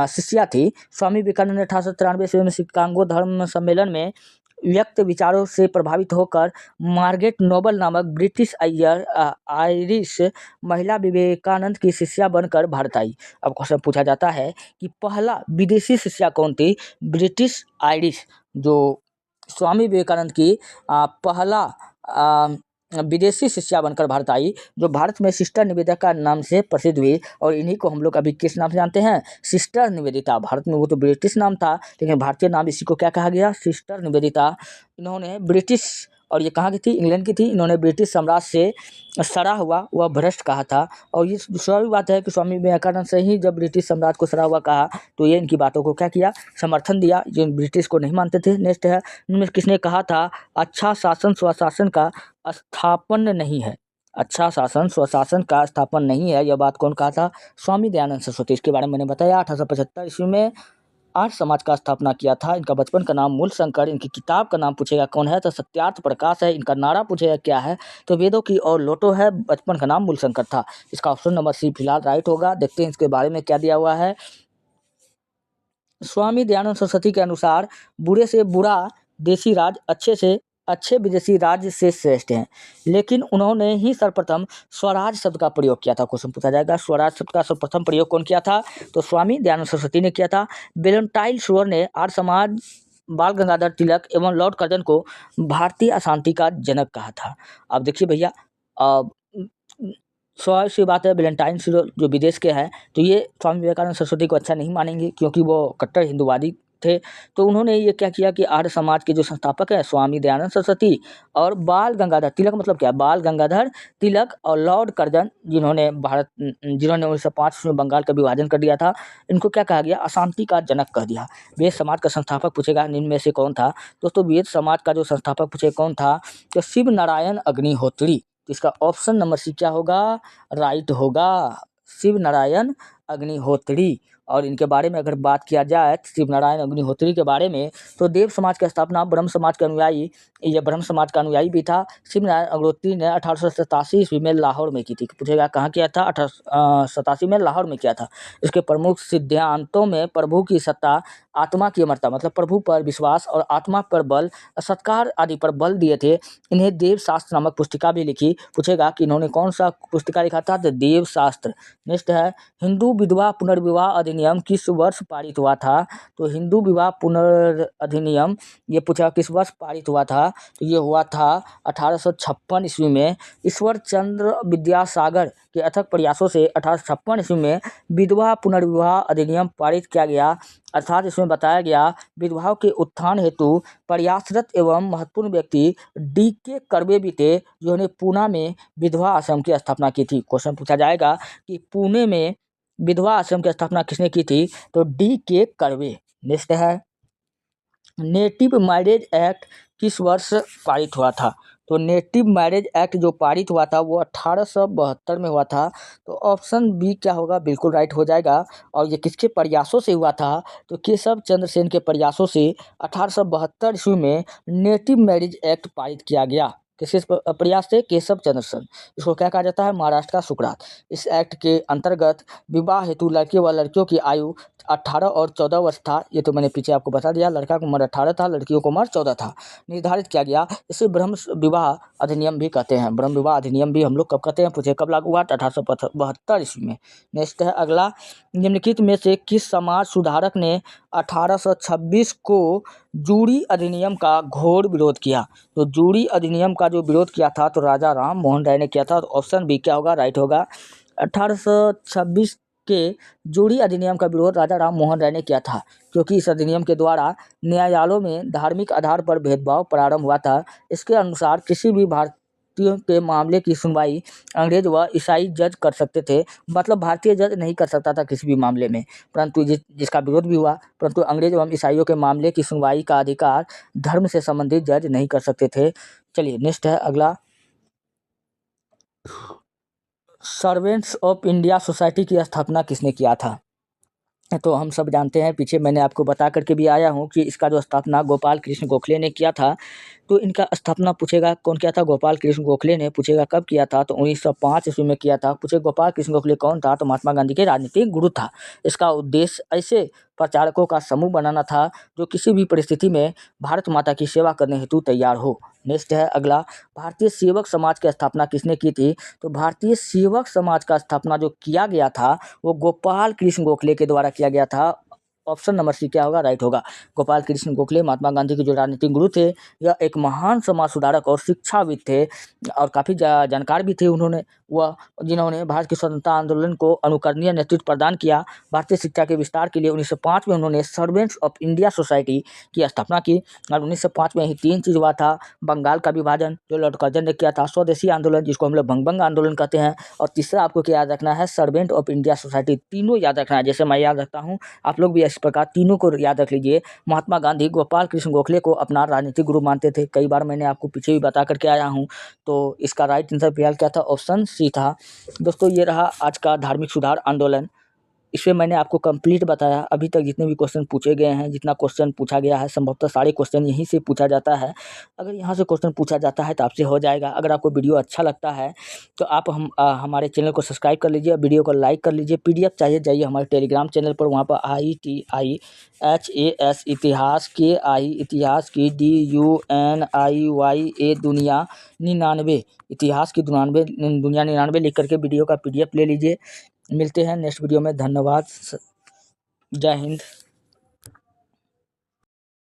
शिष्या थी। स्वामी विवेकानंद ने 1893 ईस्वी में शिकागो धर्म सम्मेलन में व्यक्त विचारों से प्रभावित होकर मार्गरेट नोबल नामक ब्रिटिश आयरिश महिला विवेकानंद की शिष्या बनकर भारत आई। अब क्वेश्चन पूछा जाता है कि पहला विदेशी शिष्या कौन थी? ब्रिटिश आयरिश, जो स्वामी विवेकानंद की पहला विदेशी शिष्या बनकर भारत आई, जो भारत में सिस्टर निवेदिता नाम से प्रसिद्ध हुई। और इन्हीं को हम लोग अभी किस नाम से जानते हैं? सिस्टर निवेदिता। भारत में वो तो ब्रिटिश नाम था, लेकिन भारतीय नाम इसी को क्या कहा गया? सिस्टर निवेदिता। इन्होंने ब्रिटिश और ये कहाँ की थी, इंग्लैंड की थी। इन्होंने ब्रिटिश साम्राज्य से सड़ा हुआ व भ्रष्ट कहा था। और ये स्वाभाविक बात है कि स्वामी विवेकानंद से ही जब ब्रिटिश साम्राज्य को सड़ा हुआ कहा तो ये इनकी बातों को क्या किया, समर्थन दिया, जो ब्रिटिश को नहीं मानते थे। नेक्स्ट है, इनमें किसने कहा था, अच्छा शासन स्वशासन का स्थापन नहीं है, अच्छा शासन स्वशासन का स्थापन नहीं है, यह बात कौन कहा था, स्वामी दयानंद सरस्वती। इसके बारे में मैंने बताया। 1875 ईस्वी में आर्य समाज का स्थापना किया था। इनका बचपन का नाम मूलशंकर, इनकी किताब का नाम पूछेगा कौन है तो सत्यार्थ प्रकाश है। इनका नारा पूछेगा क्या है तो वेदों की और लोटो है। बचपन का नाम मूलशंकर था। इसका ऑप्शन नंबर सी फिलहाल राइट होगा। देखते हैं इसके बारे में क्या दिया हुआ है। स्वामी दयानंद सरस्वती के अनुसार बुरे से बुरा देशी राज अच्छे से अच्छे विदेशी राज्य से श्रेष्ठ हैं, लेकिन उन्होंने ही सर्वप्रथम स्वराज शब्द का प्रयोग किया था। क्वेश्चन पूछा जाएगा, स्वराज शब्द का सर्वप्रथम प्रयोग कौन किया था तो स्वामी दयानंद सरस्वती ने किया था। वेलेंटाइन श्योर ने आर्य समाज, बाल गंगाधर तिलक एवं लॉर्ड कर्जन को भारतीय अशांति का जनक कहा था। अब देखिए भैया, स्वाभाविक सी बात है, वेलेंटाइन श्योर जो विदेश के हैं तो ये स्वामी विवेकानंद सरस्वती को अच्छा नहीं मानेंगे क्योंकि वो कट्टर हिंदुवादी थे। तो उन्होंने ये क्या किया कि आर्य समाज के जो संस्थापक हैं स्वामी दयानंद सरस्वती और बाल गंगाधर तिलक, मतलब क्या, बाल गंगाधर तिलक और लॉर्ड कर्जन, जिन्होंने 1905 में बंगाल का विभाजन कर दिया था, इनको क्या कहा गया, अशांति का जनक कह दिया। वेद समाज का संस्थापक पूछेगा निम्न में से कौन था दोस्तों, वेद समाज का जो संस्थापक पूछे कौन था तो शिव नारायण अग्निहोत्री। इसका ऑप्शन नंबर सी क्या होगा, राइट होगा, शिव नारायण अग्निहोत्री। और इनके बारे में अगर बात किया जाए शिव नारायण अग्निहोत्री के बारे में तो देव समाज की स्थापना ब्रह्म समाज के अनुयायी, ये ब्रह्म समाज का अनुयायी भी था, शिव नारायण अग्निहोत्री ने 1887 ईस्वी में लाहौर में की थी। पूछेगा कहाँ किया था, 1887 में लाहौर में किया था। इसके प्रमुख सिद्धांतों में प्रभु की सत्ता, आत्मा की अमरता, मतलब प्रभु पर विश्वास और आत्मा पर बल, सत्कार आदि पर बल दिए थे। इन्हें देव शास्त्र नामक पुस्तिका भी लिखी। पूछेगा कि इन्होंने कौन सा पुस्तिका लिखा था तो देव शास्त्र। नेक्स्ट है, हिंदू विधवा पुनर्विवाह अधिनियम किस वर्ष पारित हुआ था तो हिंदू विवाह पुनर्अधिनियम ये पूछा किस वर्ष पारित हुआ था तो ये हुआ था 1856 ईस्वी में। ईश्वर चंद्र विद्यासागर के अथक प्रयासों से 1856 ईस्वी में विधवा पुनर्विवाह अधिनियम पारित किया गया। अर्थात इसमें बताया गया विधवाओं के उत्थान हेतु प्रयासरत एवं महत्वपूर्ण व्यक्ति D.K. कर्वे भी थे, जिन्होंने पूना में विधवा आश्रम की स्थापना की थी। क्वेश्चन पूछा जाएगा कि पुणे में विधवा आश्रम की स्थापना किसने की थी तो D.K. कर्वे। नेक्स्ट है, नेटिव मैरिज एक्ट किस वर्ष पारित हुआ था तो नेटिव मैरिज एक्ट जो पारित हुआ था वो 1872 में हुआ था। तो ऑप्शन बी क्या होगा, बिल्कुल राइट हो जाएगा। और ये किसके प्रयासों से हुआ था तो केशव चंद्र सेन के प्रयासों से 1872 ईस्वी में नेटिव मैरिज एक्ट पारित किया गया। किसके प्रयास से, केशव चंद्र सेन। इसको क्या कहा जाता है, महाराष्ट्र का सुकरात। इस एक्ट के अंतर्गत विवाह हेतु लड़के व लड़कियों की आयु 18 और 14 वर्ष था। ये तो मैंने पीछे आपको बता दिया, लड़का की उम्र 18 था, लड़कियों की उम्र 14 था, निर्धारित किया गया। इसे ब्रह्म विवाह अधिनियम भी कहते हैं। ब्रह्म विवाह अधिनियम भी हम लोग कब कहते हैं, पूछे कब लागू हुआ 1872 ईस्वी में। नेक्स्ट है अगला, निम्नलिखित में से किस समाज सुधारक ने 1826 को जूरी अधिनियम का घोर विरोध किया तो जूरी अधिनियम का जो विरोध किया था तो राजा राम मोहन राय ने किया था। तो ऑप्शन बी क्या होगा, राइट होगा। 1826 के जूरी अधिनियम का विरोध राजा राम मोहन राय ने किया था क्योंकि इस अधिनियम के द्वारा न्यायालयों में धार्मिक आधार पर भेदभाव प्रारंभ हुआ था। इसके अनुसार किसी भी भारतीयों के मामले की सुनवाई अंग्रेज व ईसाई जज कर सकते थे, मतलब भारतीय जज नहीं कर सकता था किसी भी मामले में, परंतु जिसका विरोध भी हुआ, परंतु अंग्रेज एवं ईसाइयों के मामले की सुनवाई का अधिकार धर्म से संबंधित जज नहीं कर सकते थे। चलिए नेक्स्ट है अगला, सर्वेंट्स ऑफ इंडिया सोसाइटी की स्थापना किसने किया था तो हम सब जानते हैं, पीछे मैंने आपको बता करके भी आया हूँ कि इसका जो स्थापना गोपाल कृष्ण गोखले ने किया था। तो इनका स्थापना पूछेगा कौन किया था, गोपाल कृष्ण गोखले ने। पूछेगा कब किया था तो 1905 ईस्वी में किया था। पूछे गोपाल कृष्ण गोखले कौन था तो महात्मा गांधी के राजनीतिक गुरु था। इसका उद्देश्य ऐसे प्रचारकों का समूह बनाना था जो किसी भी परिस्थिति में भारत माता की सेवा करने हेतु तैयार हो। नेक्स्ट है अगला, भारतीय सेवक समाज की स्थापना किसने की थी तो भारतीय सेवक समाज का स्थापना जो किया गया था वो गोपाल कृष्ण गोखले के द्वारा किया गया था। ऑप्शन नंबर सी क्या होगा, राइट होगा। गोपाल कृष्ण गोखले महात्मा गांधी के जो राजनीतिक गुरु थे, यह एक महान समाज सुधारक और शिक्षाविद थे और काफ़ी जानकार भी थे। उन्होंने वह जिन्होंने भारत के स्वतंत्रता आंदोलन को अनुकरणीय नेतृत्व प्रदान किया। भारतीय शिक्षा के विस्तार के लिए 1905 में उन्होंने सर्वेंट्स ऑफ इंडिया सोसाइटी की स्थापना की और 1905 में ही 3 चीज़ हुआ था। बंगाल का विभाजन जो लॉर्ड कर्जन ने किया था, स्वदेशी आंदोलन जिसको हम लोग भंग आंदोलन कहते हैं, और तीसरा आपको क्या याद रखना है, सर्वेंट ऑफ इंडिया सोसाइटी। तीनों याद रखना है, जैसे मैं याद रखता हूँ आप लोग भी इस प्रकार तीनों को याद रख लीजिए। महात्मा गांधी गोपाल कृष्ण गोखले को अपना राजनीतिक गुरु मानते थे, कई बार मैंने आपको पीछे भी बता करके आया हूँ। तो इसका राइट आंसर फिलहाल क्या था, ऑप्शन सी था। दोस्तों ये रहा आज का धार्मिक सुधार आंदोलन। इसमें मैंने आपको कंप्लीट बताया। अभी तक जितने भी क्वेश्चन पूछे गए हैं, जितना क्वेश्चन पूछा गया है, संभवतः सारे क्वेश्चन यहीं से पूछा जाता है। अगर यहाँ से क्वेश्चन पूछा जाता है तो आपसे हो जाएगा। अगर आपको वीडियो अच्छा लगता है तो आप हमारे चैनल को सब्सक्राइब कर लीजिए, वीडियो को लाइक कर लीजिए। PDF चाहिए जाइए हमारे टेलीग्राम चैनल पर, वहाँ पर ITIHAS इतिहास KI इतिहास की DUNIYA दुनिया 99 इतिहास की दुनिया 99 लिख करके वीडियो का PDF ले लीजिए। मिलते हैं नेक्स्ट वीडियो में। धन्यवाद। जय हिंद।